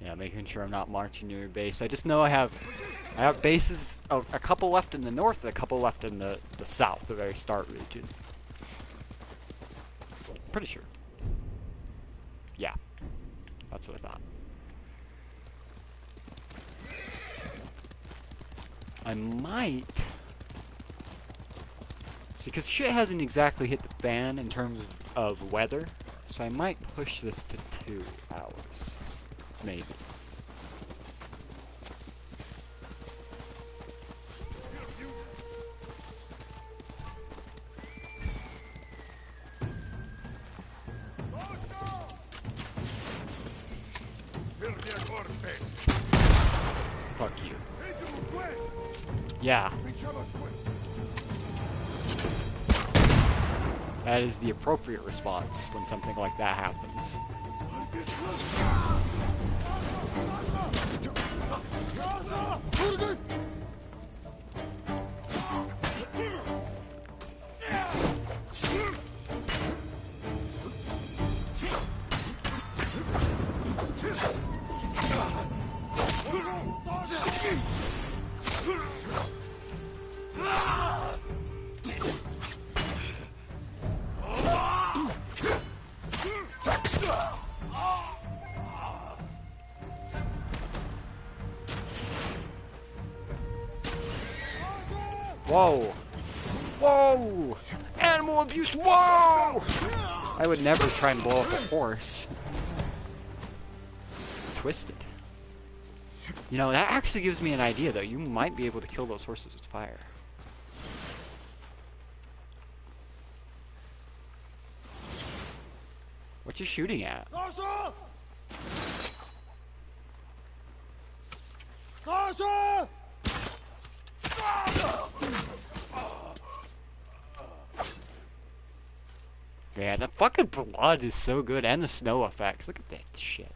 Yeah, making sure I'm not marching near your base. I just know I have bases, a couple left in the north and a couple left in the south, the very start region. Pretty sure. Yeah, that's what I thought. I might... See, because shit hasn't exactly hit the fan in terms of weather, so I might push this to 2 hours. Maybe. Fuck you. Yeah. That is the appropriate response when something like that happens. Whoa! Whoa! Animal abuse! Whoa! I would never try and blow up a horse. It's twisted. You know, that actually gives me an idea, though. You might be able to kill those horses with fire. What you shooting at? Yeah, the fucking blood is so good, and the snow effects. Look at that shit.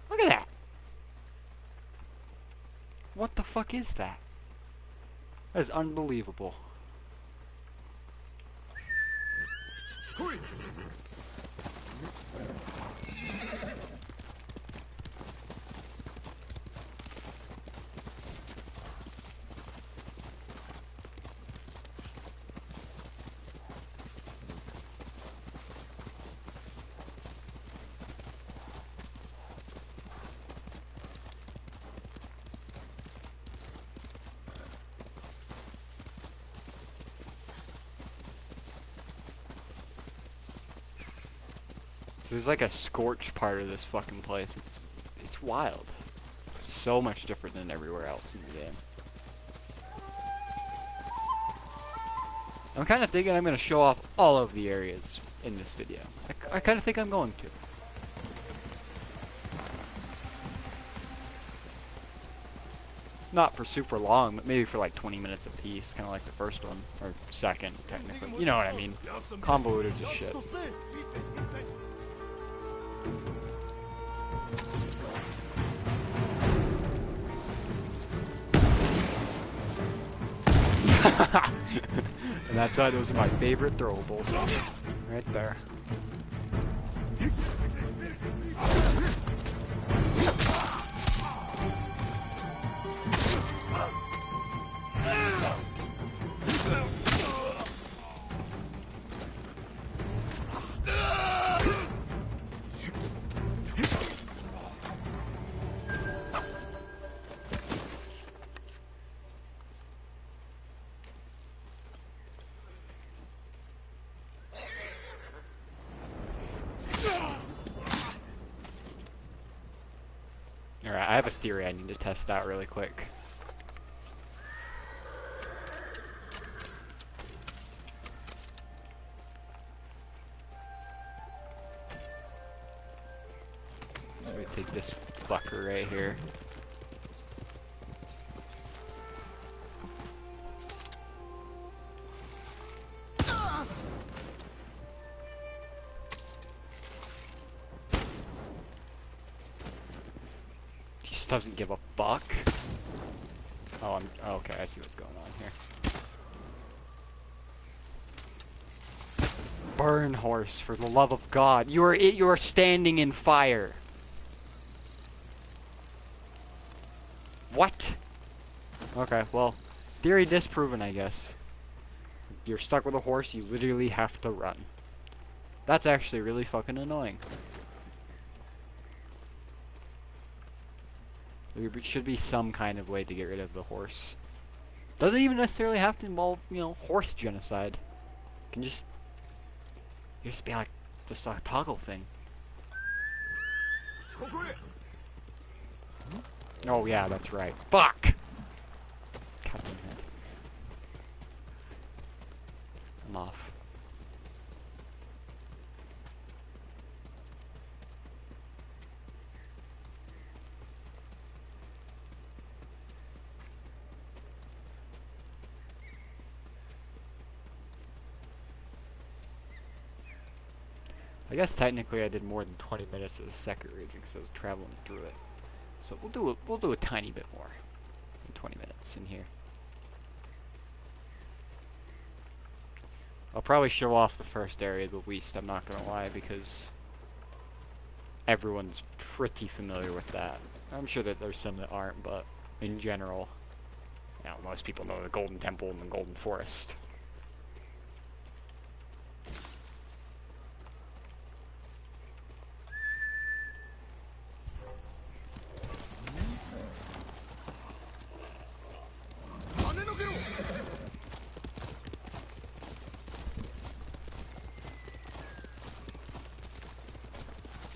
Look at that. What the fuck is that? That is unbelievable. So there's like a scorched part of this fucking place. It's wild. It's so much different than everywhere else in the game. I'm kind of thinking I'm going to show off all of the areas in this video. I kind of think I'm going to. Not for super long, but maybe for like 20 minutes a piece, kind of like the first one, or second, technically. You know what I mean. Convoluted as shit. And that's why those are my favorite throwables. Right there. Alright, I have a theory I need to test out really quick. So we take this fucker right here. doesn't give a fuck. Oh, okay, I see what's going on here. Burn, horse, for the love of God. You are standing in fire. What? Okay, well, theory disproven, I guess. You're stuck with a horse, you literally have to run. That's actually really fucking annoying. There should be some kind of way to get rid of the horse. Doesn't even necessarily have to involve, you know, horse genocide. It can just be like, just a toggle thing. Oh yeah, that's right. Fuck! God damn it. I'm off. I guess technically I did more than 20 minutes of the second region because I was traveling through it. So we'll do a tiny bit more than 20 minutes in here. I'll probably show off the first area the least, I'm not gonna lie, because everyone's pretty familiar with that. I'm sure that there's some that aren't, but in general, you know, most people know the Golden Temple and the Golden Forest.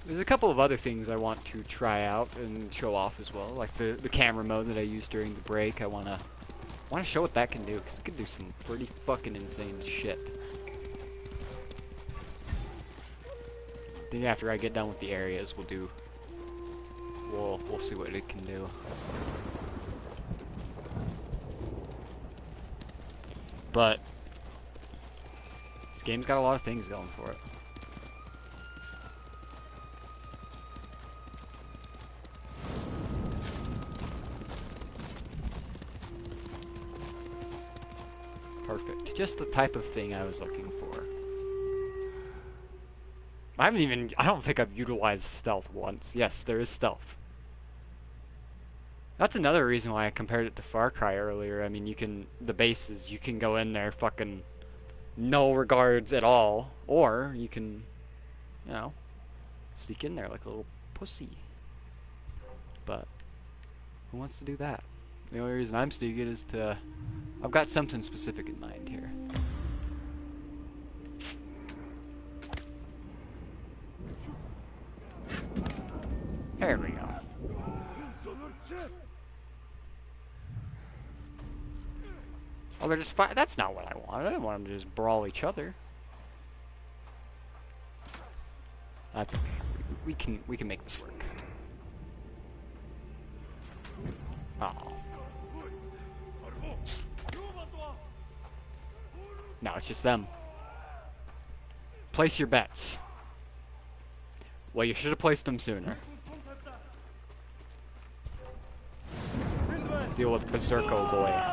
There's a couple of other things I want to try out and show off as well, like the camera mode that I used during the break. I wanna show what that can do, because it can do some pretty fucking insane shit. Then after I get done with the areas, we'll see what it can do. But this game's got a lot of things going for it. Perfect. Just the type of thing I was looking for. I don't think I've utilized stealth once. Yes, there is stealth. That's another reason why I compared it to Far Cry earlier. I mean, the bases, you can go in there fucking no regards at all, or you can, you know, sneak in there like a little pussy. But who wants to do that? The only reason I'm sneaking is I've got something specific in mind here. There we go. Oh, they're just that's not what I wanted. I didn't want them to just brawl each other. That's okay. We can make this work. Oh. No, it's just them. Place your bets. Well, you should have placed them sooner. Deal with Berserko boy.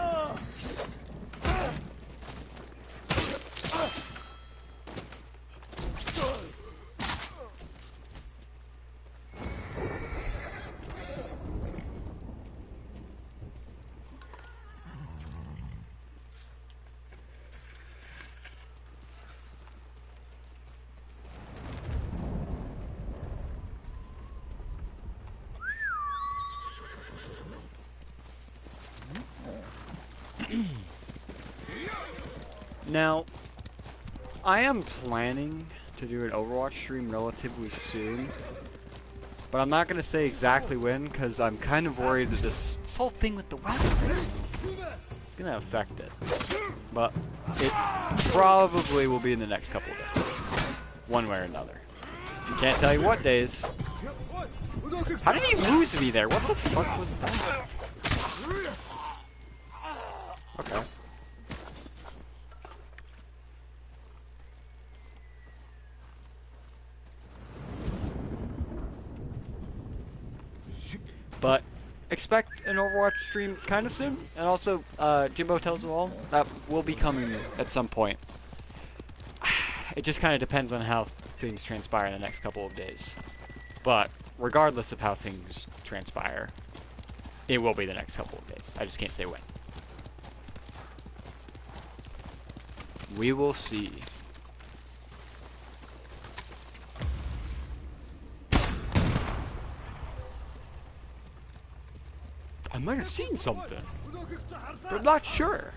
Now, I am planning to do an Overwatch stream relatively soon, but I'm not going to say exactly when, because I'm kind of worried that this whole thing with the weather is going to affect it. But it probably will be in the next couple of days, one way or another. Can't tell you what days. How did he lose me there? What the fuck was that? Okay. But expect an Overwatch stream kind of soon, and also Jimbo Tells It All, that will be coming at some point. It just kind of depends on how things transpire in the next couple of days. But regardless of how things transpire, it will be the next couple of days. I just can't say when. We will see. I might have seen something, but I'm not sure.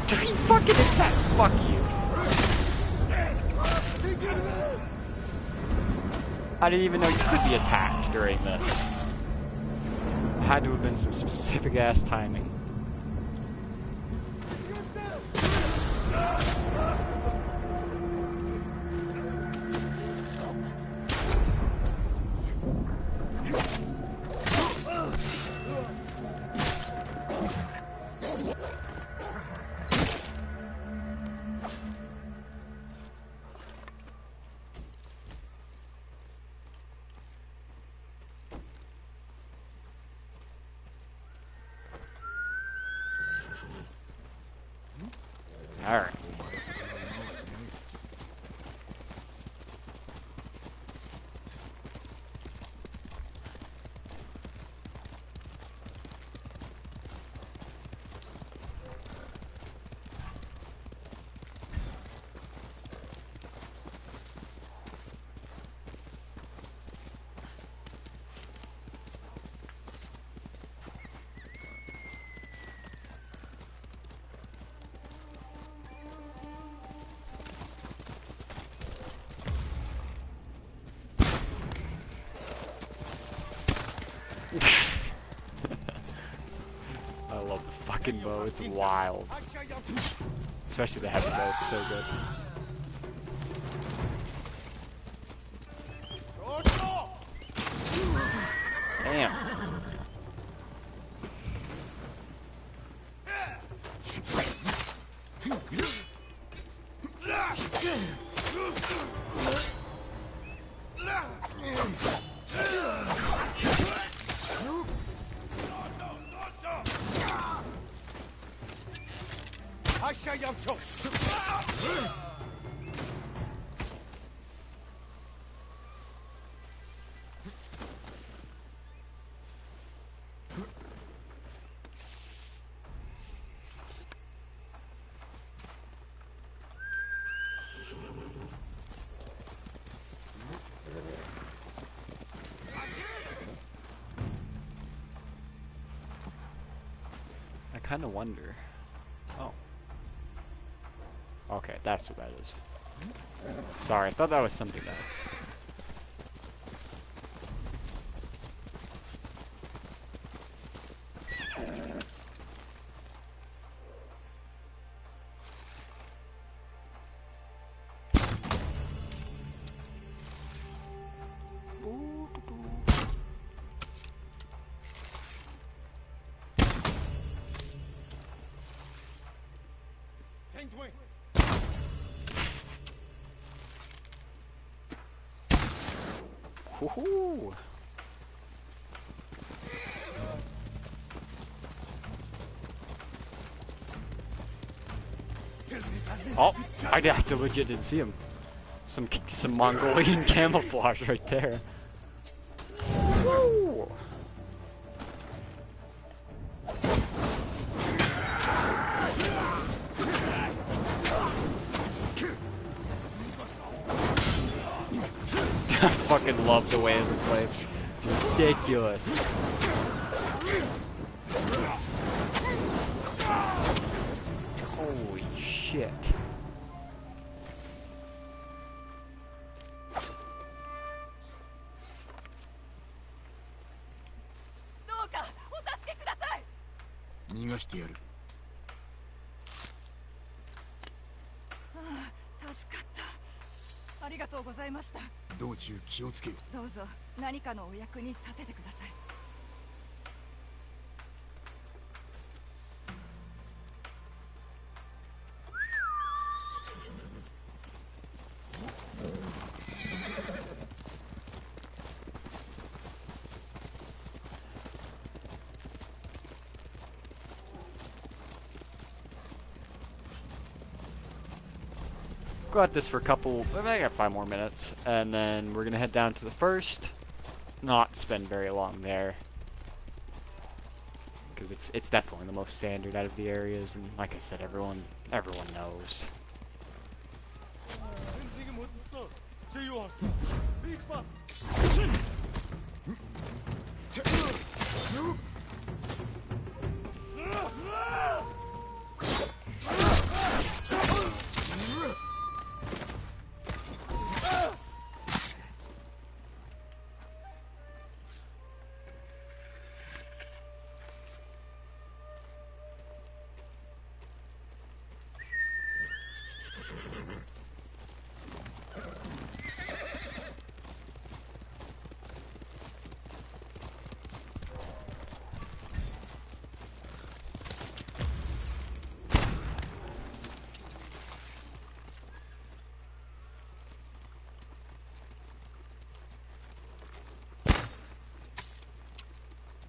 He fucking attack! Fuck you. I didn't even know you could be attacked during this. Had to have been some specific ass timing. Alright. I love the fucking bow, it's wild. Especially the heavy bow, it's so good. Damn. I kind of wonder. Oh. Okay, that's what that is. Sorry, I thought that was something else. Woohoo! Oh, I legit didn't see him. Some Mongolian camouflage right there. Woo! I fucking love the way it's played. It's ridiculous. Holy shit. Go at this for a couple, I got 5 more minutes, and then we're gonna head down to the first. Not spend very long there, because it's definitely the most standard out of the areas, and like I said, everyone knows.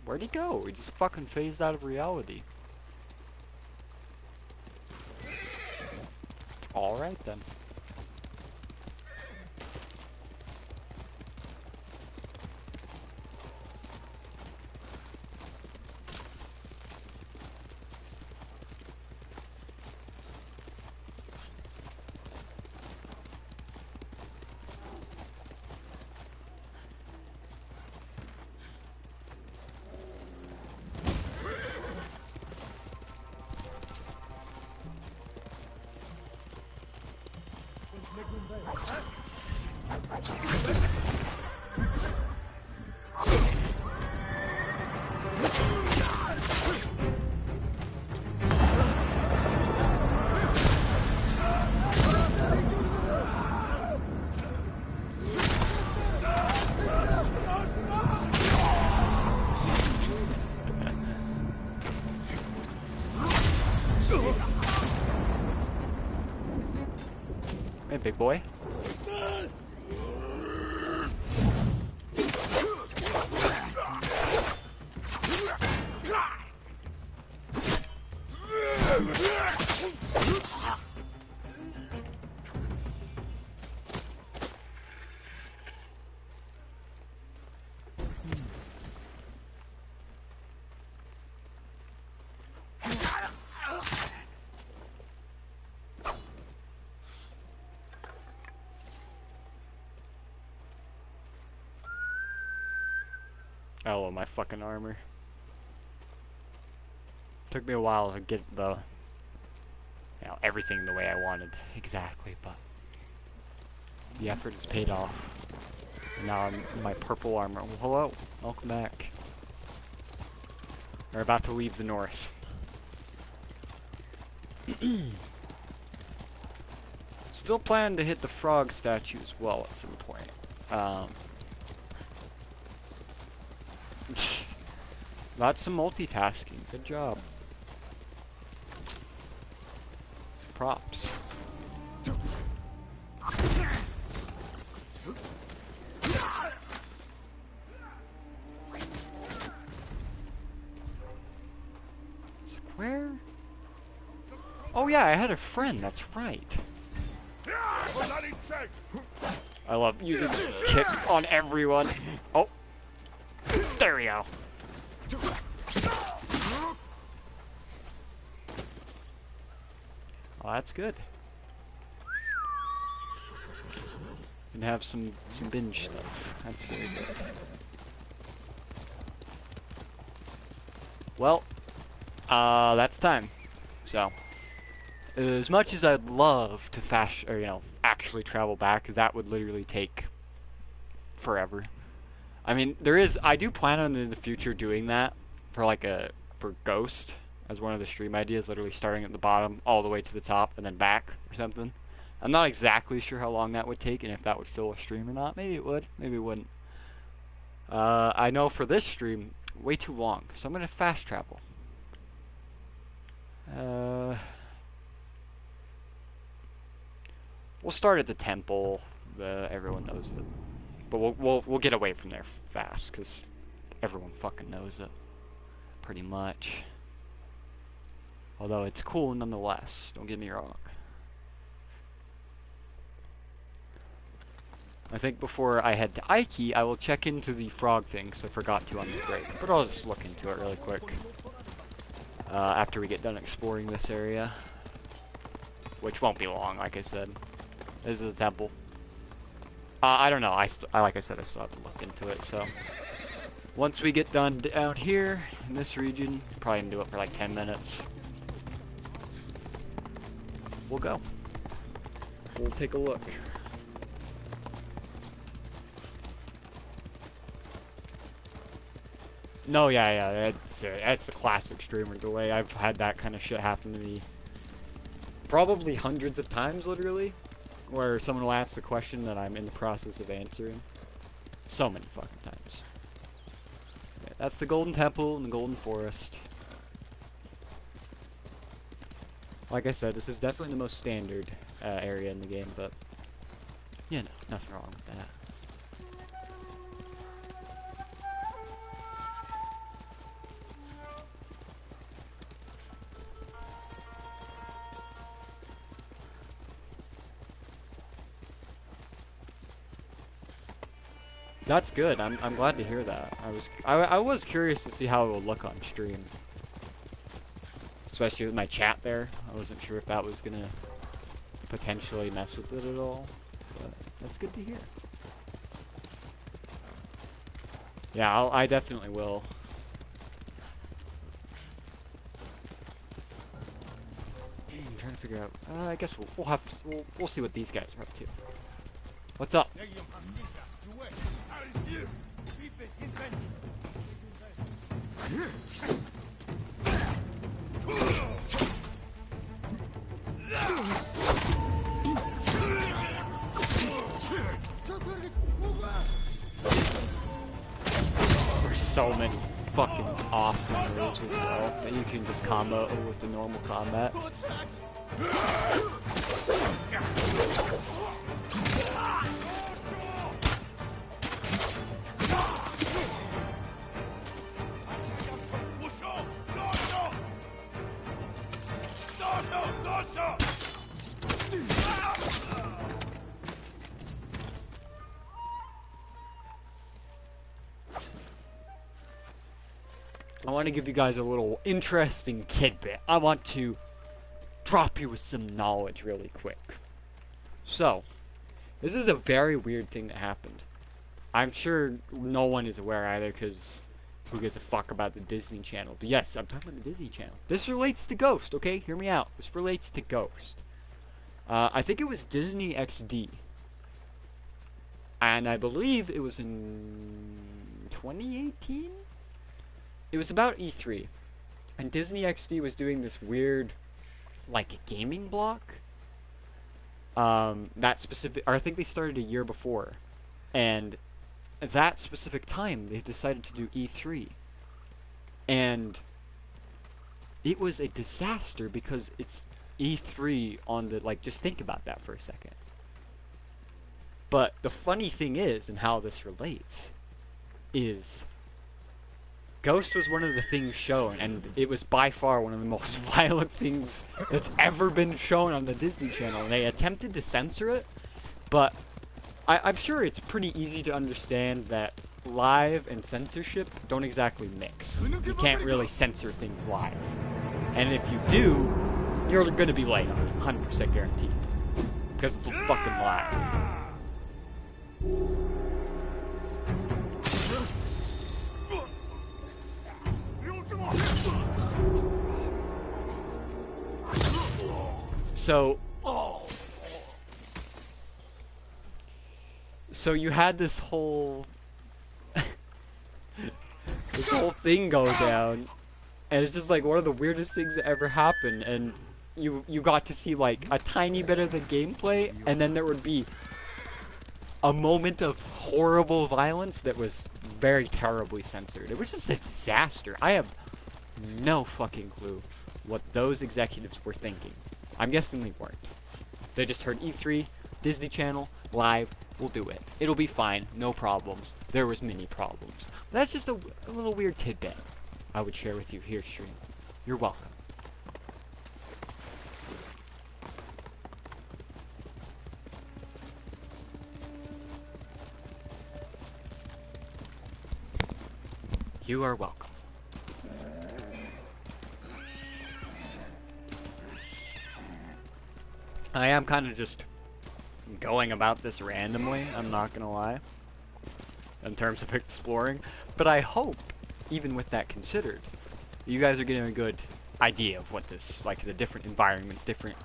Where'd he go? He just fucking phased out of reality. Alright then. Hey, big boy. Oh, my fucking armor. Took me a while to get everything the way I wanted exactly, but the effort has paid off. And now I'm in my purple armor. Well, hello, welcome back. We're about to leave the north. Still planning to hit the frog statue as well at some point. Lots of multitasking. Good job. Props. Where? Oh yeah, I had a friend. That's right. I love using kick on everyone. Oh, there we go. Oh, that's good. Can have some binge stuff. That's very good. Well, that's time. So, as much as I'd love to actually travel back, that would literally take forever. I mean, I do plan on in the future doing that for for Ghost as one of the stream ideas, literally starting at the bottom all the way to the top and then back or something. I'm not exactly sure how long that would take and if that would fill a stream or not. Maybe it would, maybe it wouldn't. I know for this stream, way too long, so I'm gonna fast travel. We'll start at the temple. Everyone knows it, but we'll get away from there fast because everyone fucking knows it, pretty much. Although it's cool nonetheless. Don't get me wrong. I think before I head to Aiki, I will check into the frog thing, because I forgot to on the break. But I'll just look into it really quick. After we get done exploring this area. Which won't be long, like I said. This is a temple. I don't know, like I said, I still have to look into it, so. Once we get done out here, in this region, probably gonna do it for like 10 minutes. We'll go. We'll take a look. No, yeah, that's the classic streamer delay. I've had that kind of shit happen to me probably hundreds of times, literally, where someone will ask the question that I'm in the process of answering. So many fucking times. Yeah, that's the Golden Temple and the Golden Forest. Like I said, this is definitely the most standard area in the game, but you know, nothing wrong with that. That's good. I'm glad to hear that. I was curious to see how it would look on stream, especially with my chat there. I wasn't sure if that was gonna potentially mess with it at all, but that's good to hear. Yeah, I definitely will. I'm trying to figure out. I guess we'll see what these guys are up to. What's up? There's so many fucking awesome moves as well that you can just combo with the normal combat. I want to give you guys a little interesting tidbit. I want to drop you with some knowledge really quick. So, this is a very weird thing that happened. I'm sure no one is aware either, because who gives a fuck about the Disney Channel? But yes, I'm talking about the Disney Channel. This relates to Ghost, okay? Hear me out. This relates to Ghost. I think it was Disney XD. And I believe it was in 2018? It was about E3. And Disney XD was doing this weird, like, gaming block. That specific, or I think they started a year before. And at that specific time, they decided to do E3. And it was a disaster because it's E3 on the, like, just think about that for a second. But the funny thing is, and how this relates, is Ghost was one of the things shown, and it was by far one of the most violent things that's ever been shown on the Disney Channel. And they attempted to censor it, but I'm sure it's pretty easy to understand that live and censorship don't exactly mix. You can't really censor things live. And if you do, you're going to be late on it, 100% guaranteed. Because it's fucking live. So you had this whole thing go down, and it's just like one of the weirdest things that ever happened. And you got to see like a tiny bit of the gameplay, and then there would be a moment of horrible violence that was very terribly censored. It was just a disaster. I have no fucking clue what those executives were thinking. I'm guessing they weren't. They just heard E3, Disney Channel, live, we'll do it. It'll be fine, no problems. There was many problems. But that's just a little weird tidbit I would share with you here, stream. You're welcome. You are welcome. I am kind of just going about this randomly, I'm not gonna lie, in terms of exploring, but I hope, even with that considered, you guys are getting a good idea of what this, like the different environments, different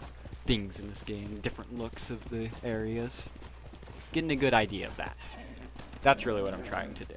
things in this game, different looks of the areas. Getting a good idea of that. That's really what I'm trying to do.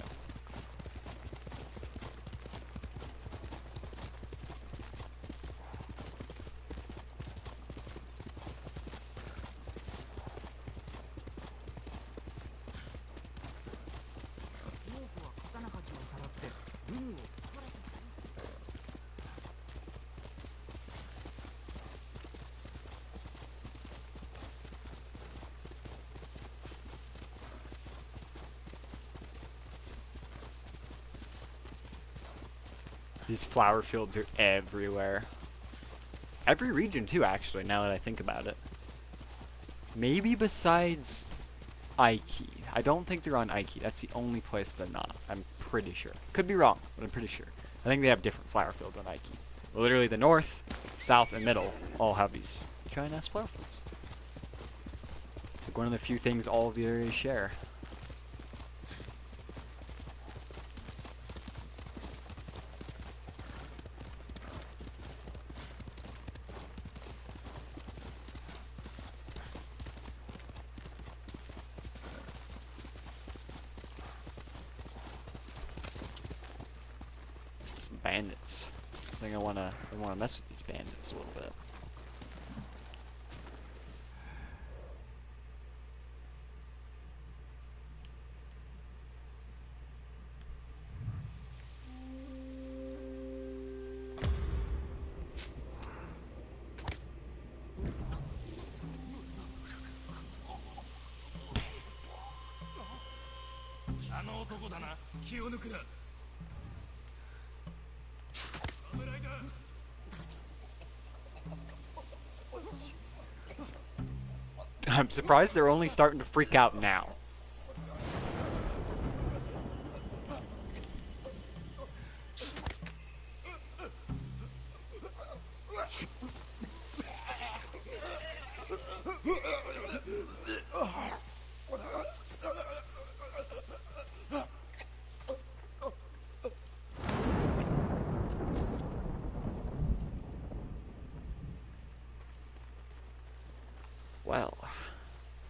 These flower fields are everywhere. Every region too, actually, now that I think about it. Maybe besides Aiki. I don't think they're on Aiki. That's the only place they're not. I'm pretty sure. Could be wrong, but I'm pretty sure. I think they have different flower fields on Aiki. Literally the north, south, and middle all have these giant-ass flower fields. It's like one of the few things all of the areas share. Bandits. I think I wanna mess with these bandits a little bit. I'm surprised they're only starting to freak out now.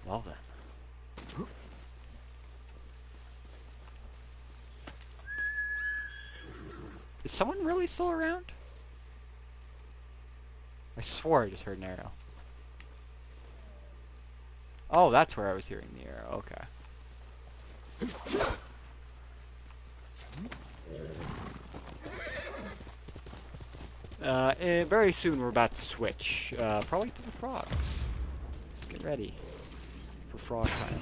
Well then. Is someone really still around? I swore I just heard an arrow. Oh, that's where I was hearing the arrow. Okay. Very soon we're about to switch. Probably to the frogs. Get ready for frog time.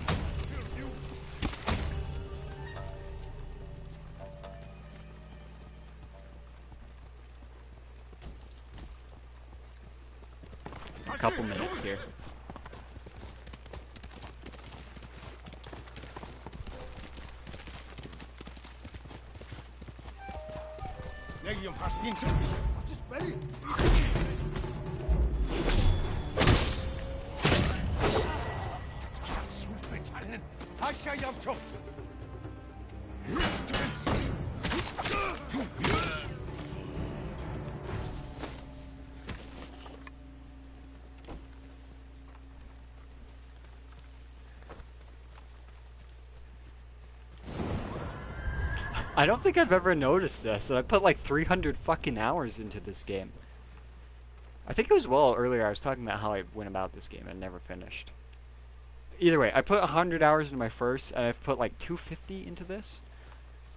A couple minutes here. Just ready. I don't think I've ever noticed this, and I put like 300 fucking hours into this game. I think it was well earlier I was talking about how I went about this game and never finished. Either way, I put 100 hours into my first, and I've put like 250 into this.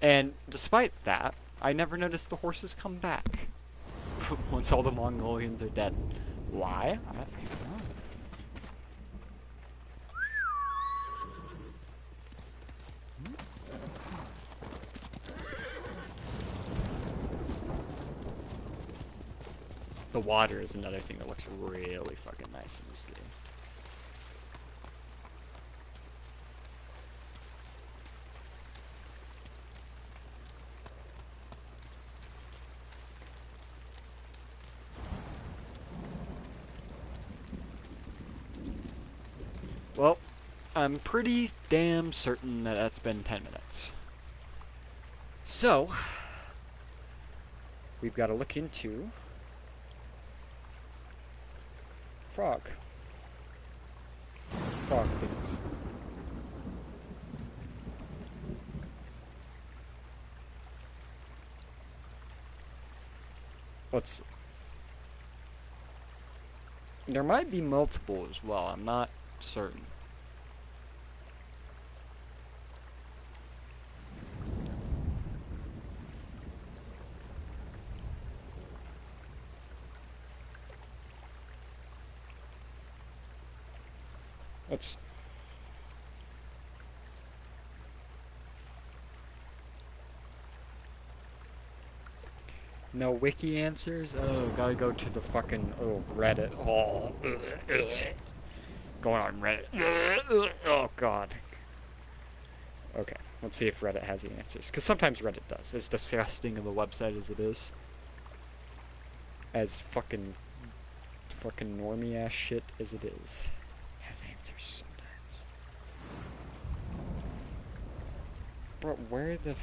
And despite that, I never noticed the horses come back once all the Mongolians are dead. Why? I don't know. The water is another thing that looks really fucking nice in this game. Well, I'm pretty damn certain that that's been 10 minutes. So, we've got to look into frog. Frog things. Let's see. There might be multiple as well, I'm not certain. Let's... No wiki answers? Oh, gotta go to the fucking, Reddit. Oh, going on Reddit. Oh, God. Okay, let's see if Reddit has the answers. Because sometimes Reddit does, as disgusting of a website as it is. As fucking normie ass shit as it is. It has answers sometimes. Bro, where the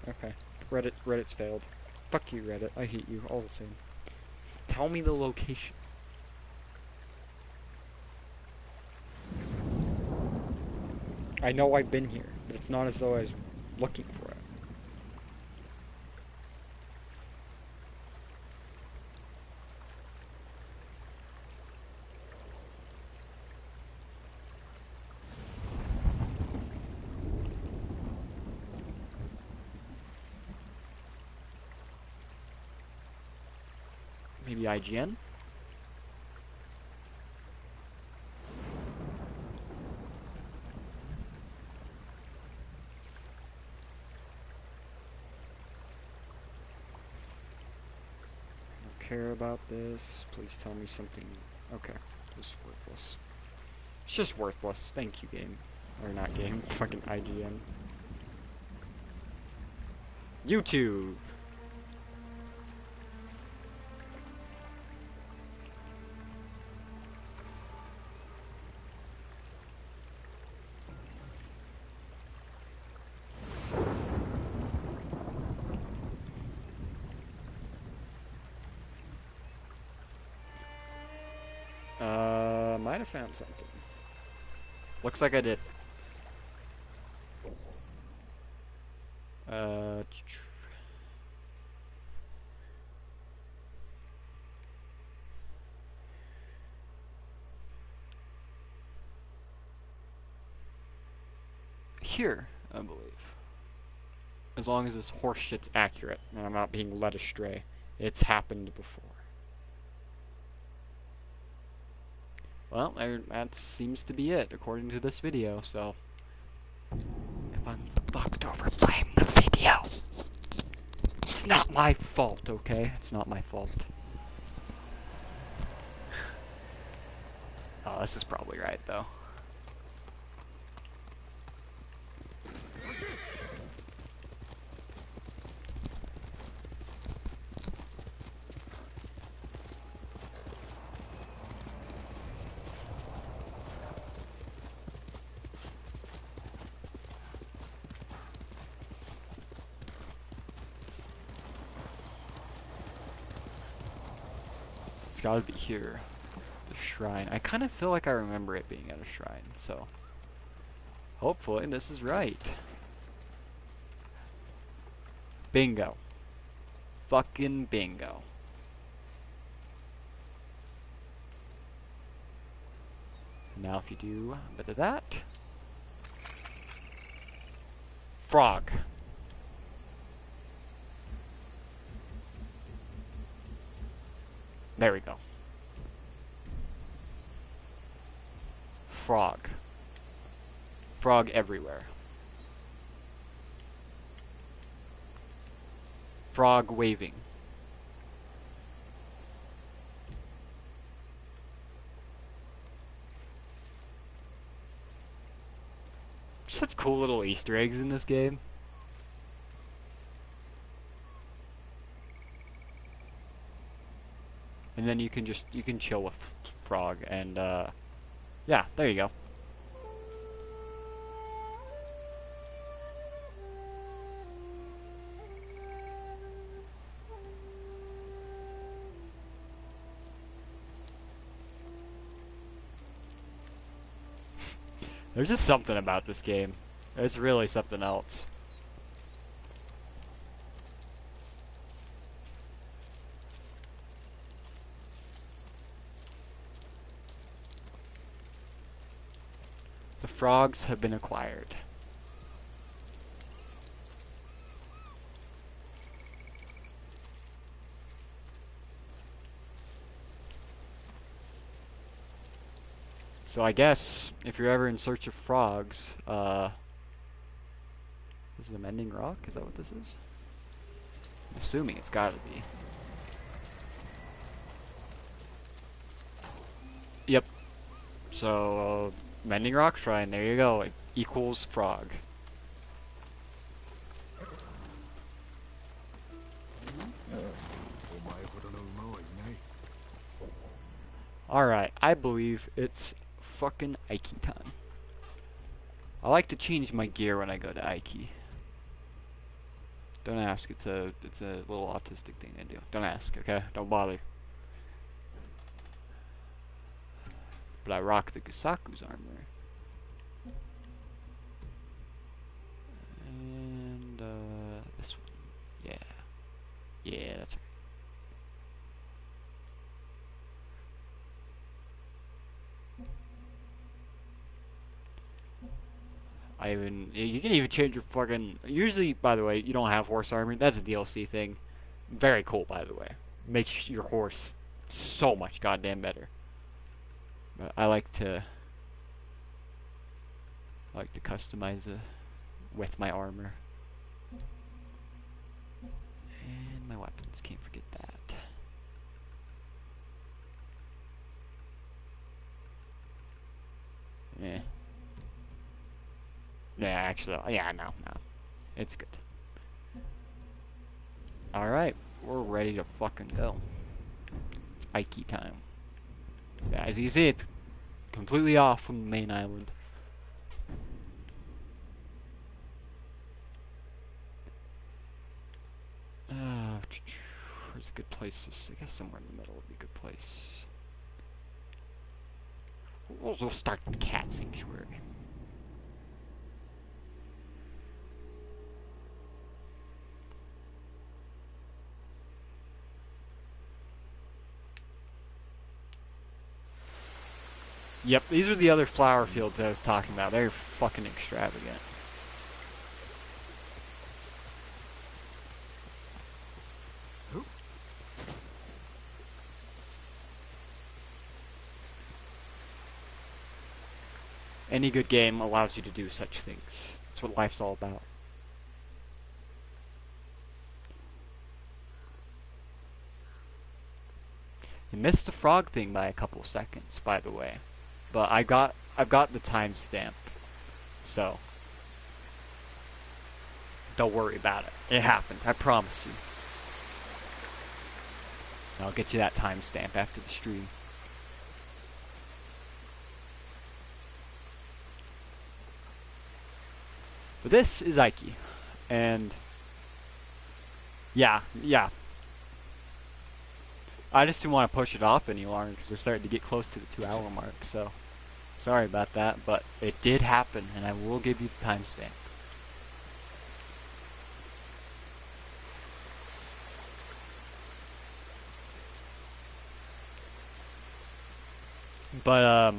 okay. Reddit's failed. Fuck you, Reddit. I hate you all the same. Tell me the location. I know I've been here, but it's not as though I was looking for it. Maybe IGN? Care about this. Please tell me something. Okay, it's worthless. It's just worthless. Thank you, game. Or not game. Fucking IGN. YouTube. Might have found something. Looks like I did. Here, I believe. As long as this horse shit's accurate and I'm not being led astray. It's happened before. Well, that seems to be it, according to this video, so... If I'm fucked over, blame the video! It's not my fault, okay? It's not my fault. Oh, this is probably right, though. It's gotta be here. The shrine. I kind of feel like I remember it being at a shrine, so... Hopefully this is right. Bingo. Fucking bingo. Now if you do a bit of that... Frog. There we go. Frog. Frog everywhere. Frog waving. Such cool little Easter eggs in this game. And then you can chill with Frog and yeah, there you go. There's just something about this game. It's really something else. The frogs have been acquired. So I guess if you're ever in search of frogs, is it a mending rock? Is that what this is? I'm assuming it's gotta be. Yep. So, mending rock shrine, there you go. It equals frog. Alright, I believe it's fucking Aiki time. I like to change my gear when I go to Aiki. Don't ask, it's a little autistic thing I do. Don't ask, okay? Don't bother. But I rock the Gusaku's armor. And this one. Yeah. Yeah, that's right. You can even change your fucking, usually, by the way, you don't have horse armor. That's a DLC thing. Very cool, by the way. Makes your horse so much goddamn better. But I like to customize it with my armor. And my weapons, can't forget that. Yeah. Yeah, actually, yeah, no. It's good. Alright, we're ready to fucking go. It's Aiki time. Yeah, as you see, it's completely off from the main island. Where's a good place to, I guess somewhere in the middle would be a good place. We'll start the cat sanctuary. Yep, these are the other flower fields that I was talking about. They're fucking extravagant. Any good game allows you to do such things. That's what life's all about. You missed the frog thing by a couple seconds, by the way. But I've got the timestamp, so don't worry about it. It happened, I promise you. I'll get you that timestamp after the stream. But this is Aiki, and yeah. I just didn't want to push it off any longer because we're starting to get close to the 2-hour mark, so sorry about that, but it did happen, and I will give you the timestamp. But,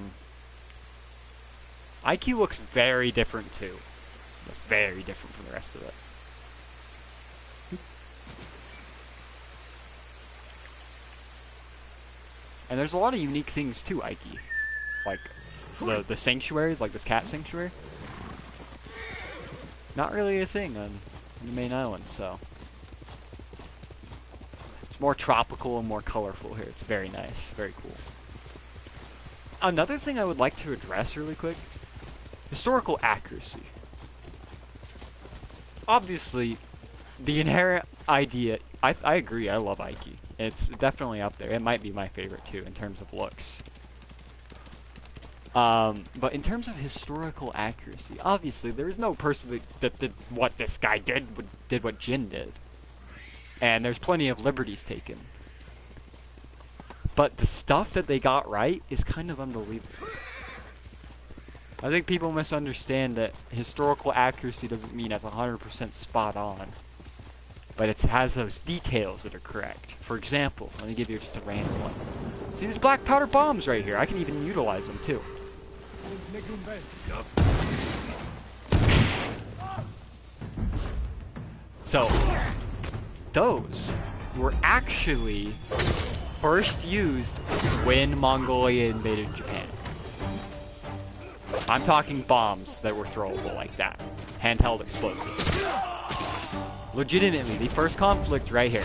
Aiki looks very different, too. Very different from the rest of it. And there's a lot of unique things to Aiki. Like, the sanctuaries, like this cat sanctuary. Not really a thing on the main island, so. It's more tropical and more colorful here. It's very nice, very cool. Another thing I would like to address really quick. Historical accuracy. Obviously, the inherent idea, I agree, I love Aiki. It's definitely up there. It might be my favorite too in terms of looks. But in terms of historical accuracy, obviously there is no person that did what this guy did what Jin did. And there's plenty of liberties taken. But the stuff that they got right is kind of unbelievable. I think people misunderstand that historical accuracy doesn't mean it's 100% spot on. But it has those details that are correct. For example, let me give you just a random one. See these black powder bombs right here? I can even utilize them too. So, those were actually first used when Mongolia invaded Japan. I'm talking bombs that were throwable like that. Handheld explosives. Legitimately, the first conflict right here.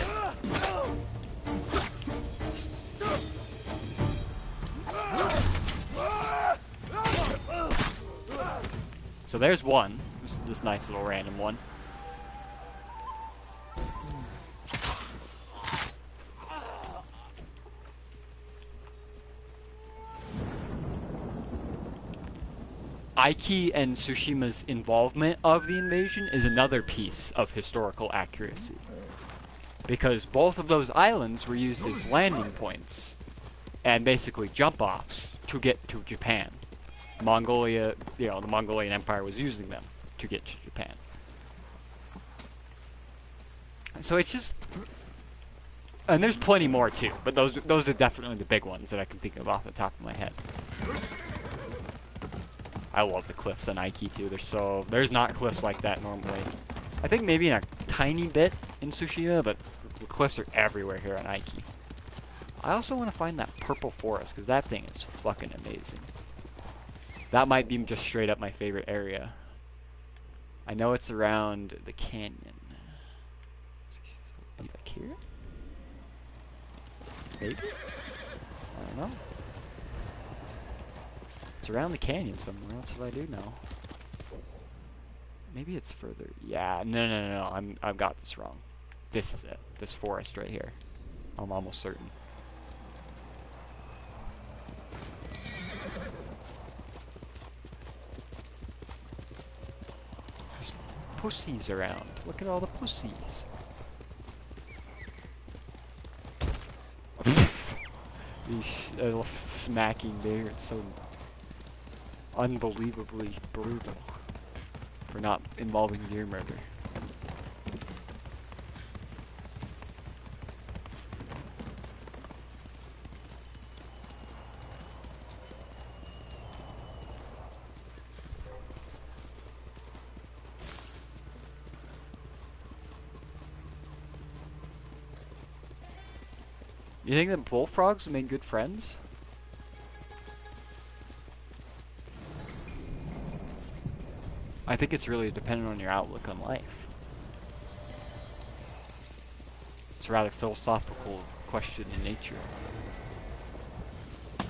So there's one. This nice little random one. Aiki and Tsushima's involvement of the invasion is another piece of historical accuracy. Because both of those islands were used as landing points and basically jump-offs to get to Japan. Mongolia, the Mongolian Empire was using them to get to Japan. So it's just... And there's plenty more too, but those are definitely the big ones that I can think of off the top of my head. I love the cliffs on Aiki too. There's not cliffs like that normally. I think maybe in a tiny bit in Tsushima, but the cliffs are everywhere here on Aiki. I also want to find that purple forest, because that thing is fucking amazing. That might be just straight up my favorite area. I know it's around the canyon. Maybe like here? Maybe? I don't know. It's around the canyon somewhere. That's what I do know. Maybe it's further. Yeah, no. I've got this wrong. This is it. This forest right here. I'm almost certain. There's pussies around. Look at all the pussies. These smacking there. It's so unbelievably brutal for not involving deer murder. You think that bullfrogs made good friends? I think it's really dependent on your outlook on life. It's a rather philosophical question in nature. Yeah,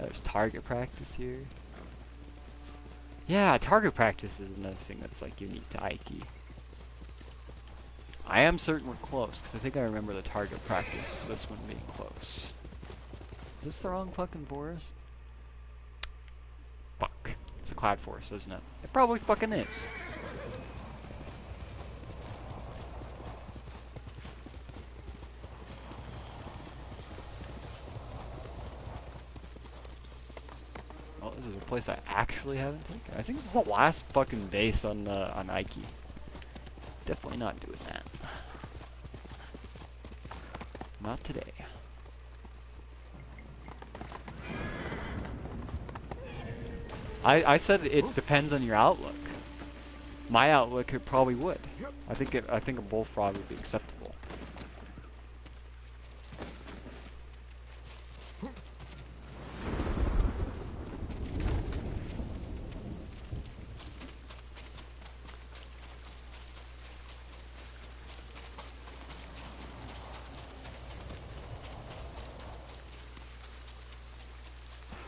there's target practice here. Yeah, target practice is another thing that's like unique to Aiki. I am certain we're close, because I think I remember the target practice, this one being close. Is this the wrong fucking forest? Fuck. It's a cloud forest, isn't it? It probably fucking is. Well, this is a place I actually haven't taken. I think this is the last fucking base on Aiki. Definitely not doing that. Not today. I said it depends on your outlook. My outlook, it probably would. I think a bullfrog would be acceptable.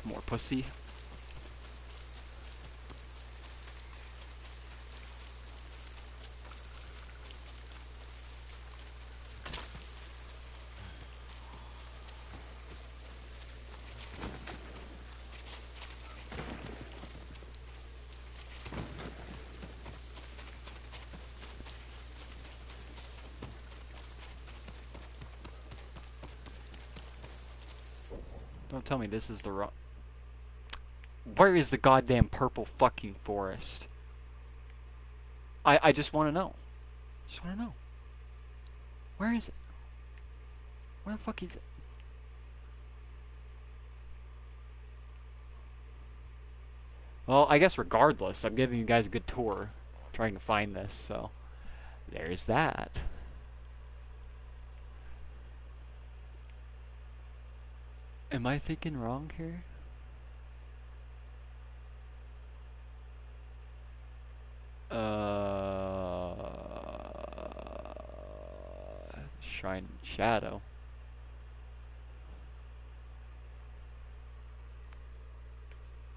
More pussy. Don't tell me this is the wrong... Where is the goddamn purple fucking forest? I just want to know. Just want to know. Where is it? Where the fuck is it? Well, I guess regardless, I'm giving you guys a good tour trying to find this, so there's that. Am I thinking wrong here? Shrine Shadow.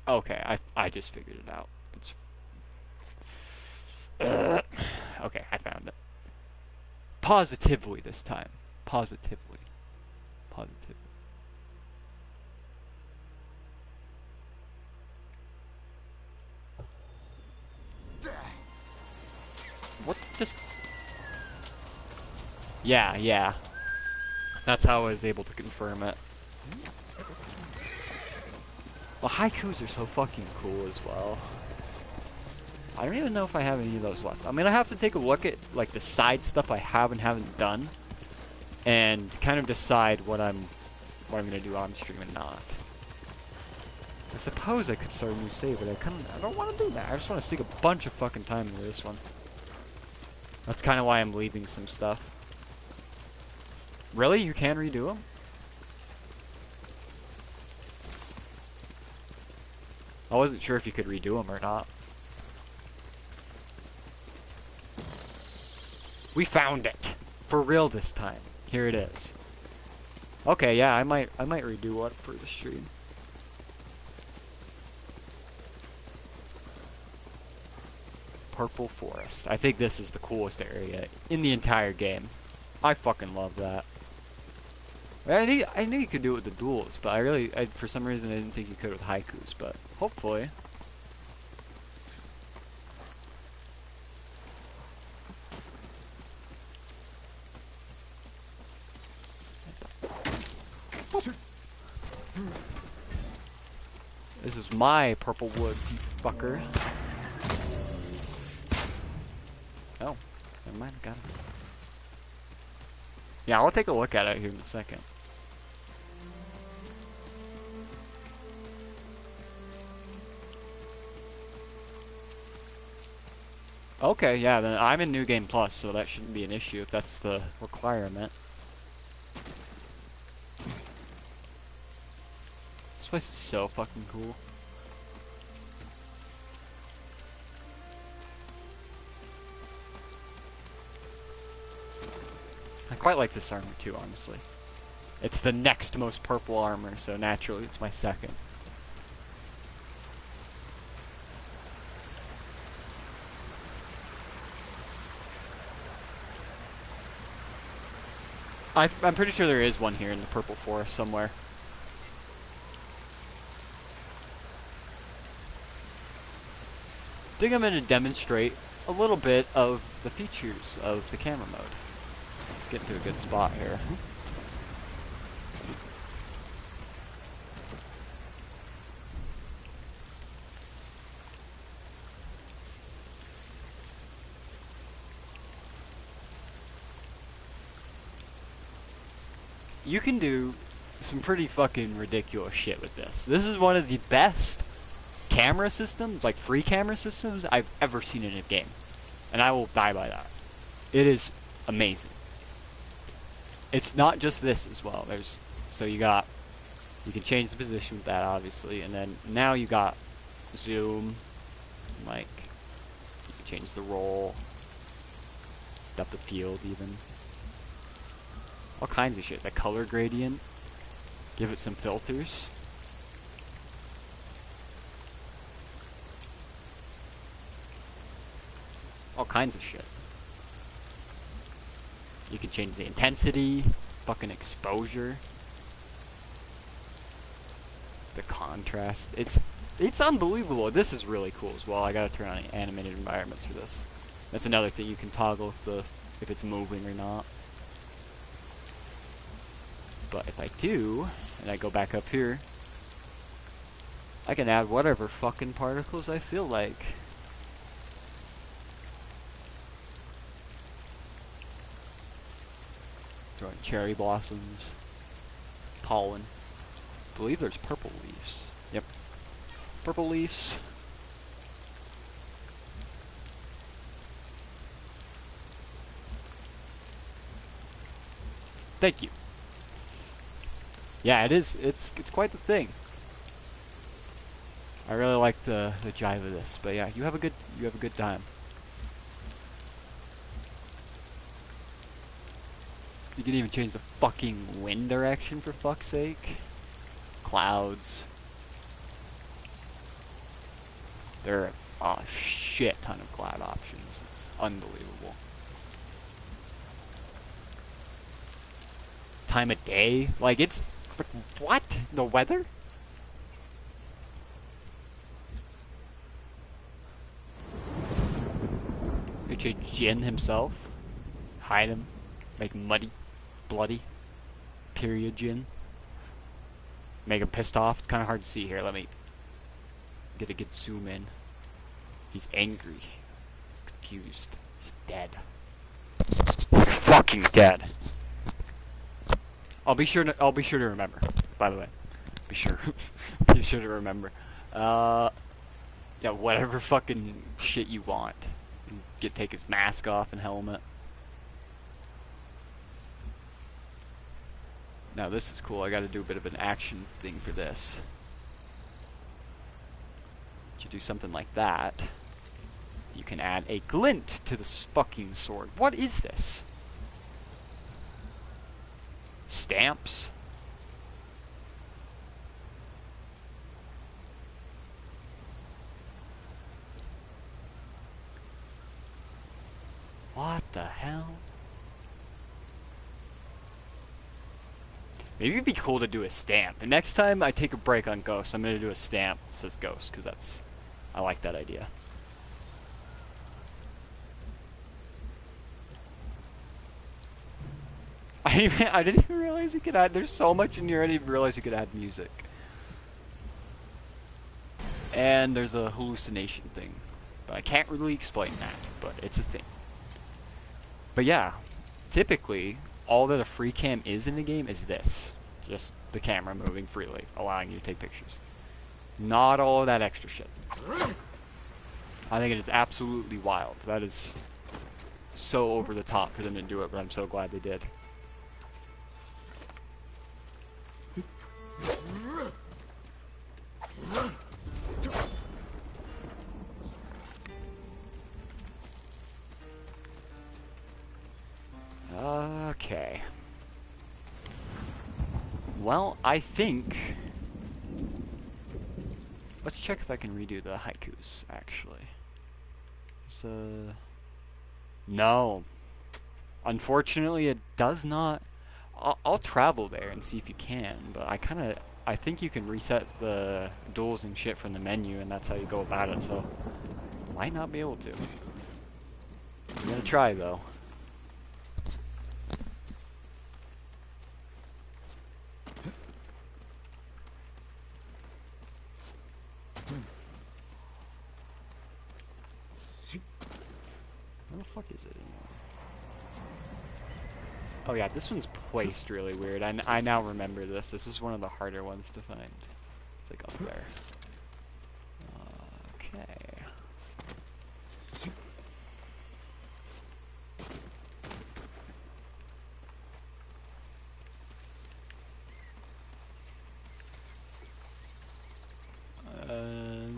Okay, I just figured it out. It's okay, I found it. Positively this time. Positively. Positively. What just... Yeah. That's how I was able to confirm it. Well, haikus are so fucking cool as well. I don't even know if I have any of those left. I'm gonna have to take a look at like the side stuff I have and haven't done, and kind of decide what I'm gonna do on stream and not. I suppose I could start a new save, but I don't want to do that. I just want to stick a bunch of fucking time into this one. That's kind of why I'm leaving some stuff. Really? You can redo them? I wasn't sure if you could redo them or not. We found it! For real this time. Here it is. Okay, yeah, I might redo one for the stream. Purple Forest. I think this is the coolest area in the entire game. I fucking love that. I knew you could do it with the duels, but for some reason I didn't think you could with haikus, but hopefully. This is my purple woods, you fucker. Oh, never mind, got it. Yeah, I'll take a look at it here in a second. Okay, yeah, then I'm in New Game Plus, so that shouldn't be an issue if that's the requirement. This place is so fucking cool. I quite like this armor too, honestly. It's the next most purple armor, so naturally it's my second. I'm pretty sure there is one here in the purple forest somewhere. I think I'm going to demonstrate a little bit of the features of the camera mode. Get to a good spot here. You can do some pretty fucking ridiculous shit with this. This is one of the best camera systems, like free camera systems, I've ever seen in a game. And I will die by that. It is amazing. It's not just this as well. You can change the position with that obviously, and then now you got zoom, like, you can change the roll, depth of field even. All kinds of shit. The color gradient. Give it some filters. All kinds of shit. You can change the intensity, fucking exposure, the contrast. It's unbelievable. This is really cool as well. I gotta turn on the animated environments for this. That's another thing you can toggle if it's moving or not. But if I do, and I go back up here, I can add whatever fucking particles I feel like. Throwing cherry blossoms, pollen. I believe there's purple leaves. Yep. Purple leaves. Thank you. Yeah, it is. It's quite the thing. I really like the jive of this, but yeah, you have a good time. You can even change the fucking wind direction for fuck's sake. Clouds. There are a shit ton of cloud options. It's unbelievable. Time of day? Like, it's... What? The weather? You should Jin himself. Hide him. Make him muddy. Bloody. Period Jin. Make him pissed off. It's kind of hard to see here. Let me get a good zoom in. He's angry. Confused. He's dead. He's fucking dead. I'll be sure to remember, by the way. Be sure to remember. Yeah, whatever fucking shit you want. Take his mask off and helmet. Now this is cool. I gotta do a bit of an action thing for this. You do something like that. You can add a glint to this fucking sword. What is this? Stamps? What the hell? Maybe it'd be cool to do a stamp. And next time I take a break on Ghost, I'm gonna do a stamp that says Ghost, because I like that idea. I didn't even realize you could add. There's so much in here. I didn't even realize you could add music. And there's a hallucination thing, but I can't really explain that. But it's a thing. But yeah, typically all that a free cam is in the game is this: just the camera moving freely, allowing you to take pictures. Not all of that extra shit. I think it is absolutely wild. That is so over the top for them to do it, but I'm so glad they did. Okay. Well, I think... Let's check if I can redo the haikus, actually. No. Unfortunately, it does not... I'll travel there and see if you can, but I think you can reset the duels and shit from the menu, and that's how you go about it, so... Might not be able to. I'm gonna try, though. Where the fuck is it anymore? Oh yeah, this one's placed really weird. I now remember this. This is one of the harder ones to find. It's like up there. Okay.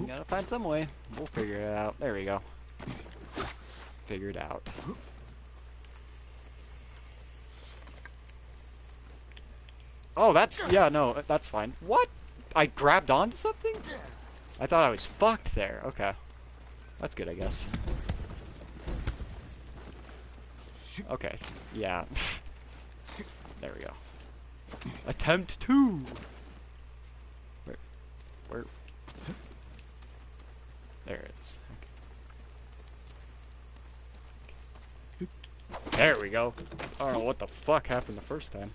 Gotta find some way. We'll figure it out. There we go. Figure it out. Oh, yeah, no, that's fine. What? I grabbed onto something? I thought I was fucked there. Okay. That's good, I guess. Okay, yeah. There we go. Attempt 2! Where? There it is. Okay. There we go. I don't know what the fuck happened the first time.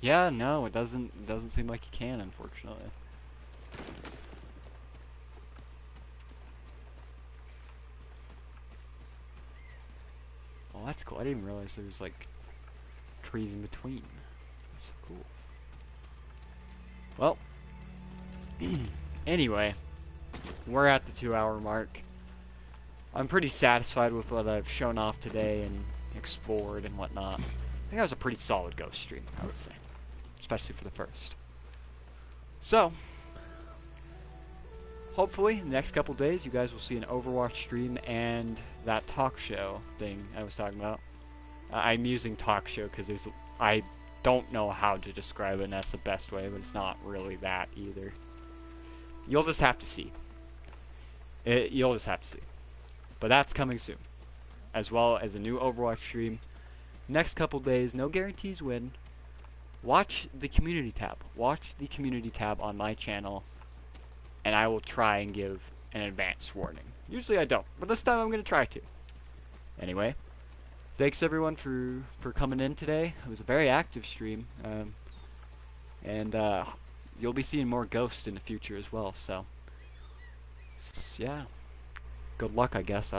Yeah, no, it doesn't seem like you can, unfortunately. Well, that's cool. I didn't even realize there was like trees in between. That's so cool. Well, anyway, we're at the 2-hour mark. I'm pretty satisfied with what I've shown off today and explored and whatnot. I think that was a pretty solid ghost stream, I would say. Especially for the first. So, hopefully, in the next couple days, you guys will see an Overwatch stream and that talk show thing I was talking about. I'm using talk show because I don't know how to describe it, and that's the best way, but it's not really that either. You'll just have to see. You'll just have to see. But that's coming soon. As well as a new Overwatch stream. Next couple days, no guarantees when. Watch the community tab. Watch the community tab on my channel, and I will try and give an advance warning. Usually I don't, but this time I'm going to try to. Anyway, thanks everyone for coming in today. It was a very active stream, and you'll be seeing more Ghost in the future as well, so yeah, good luck, I guess.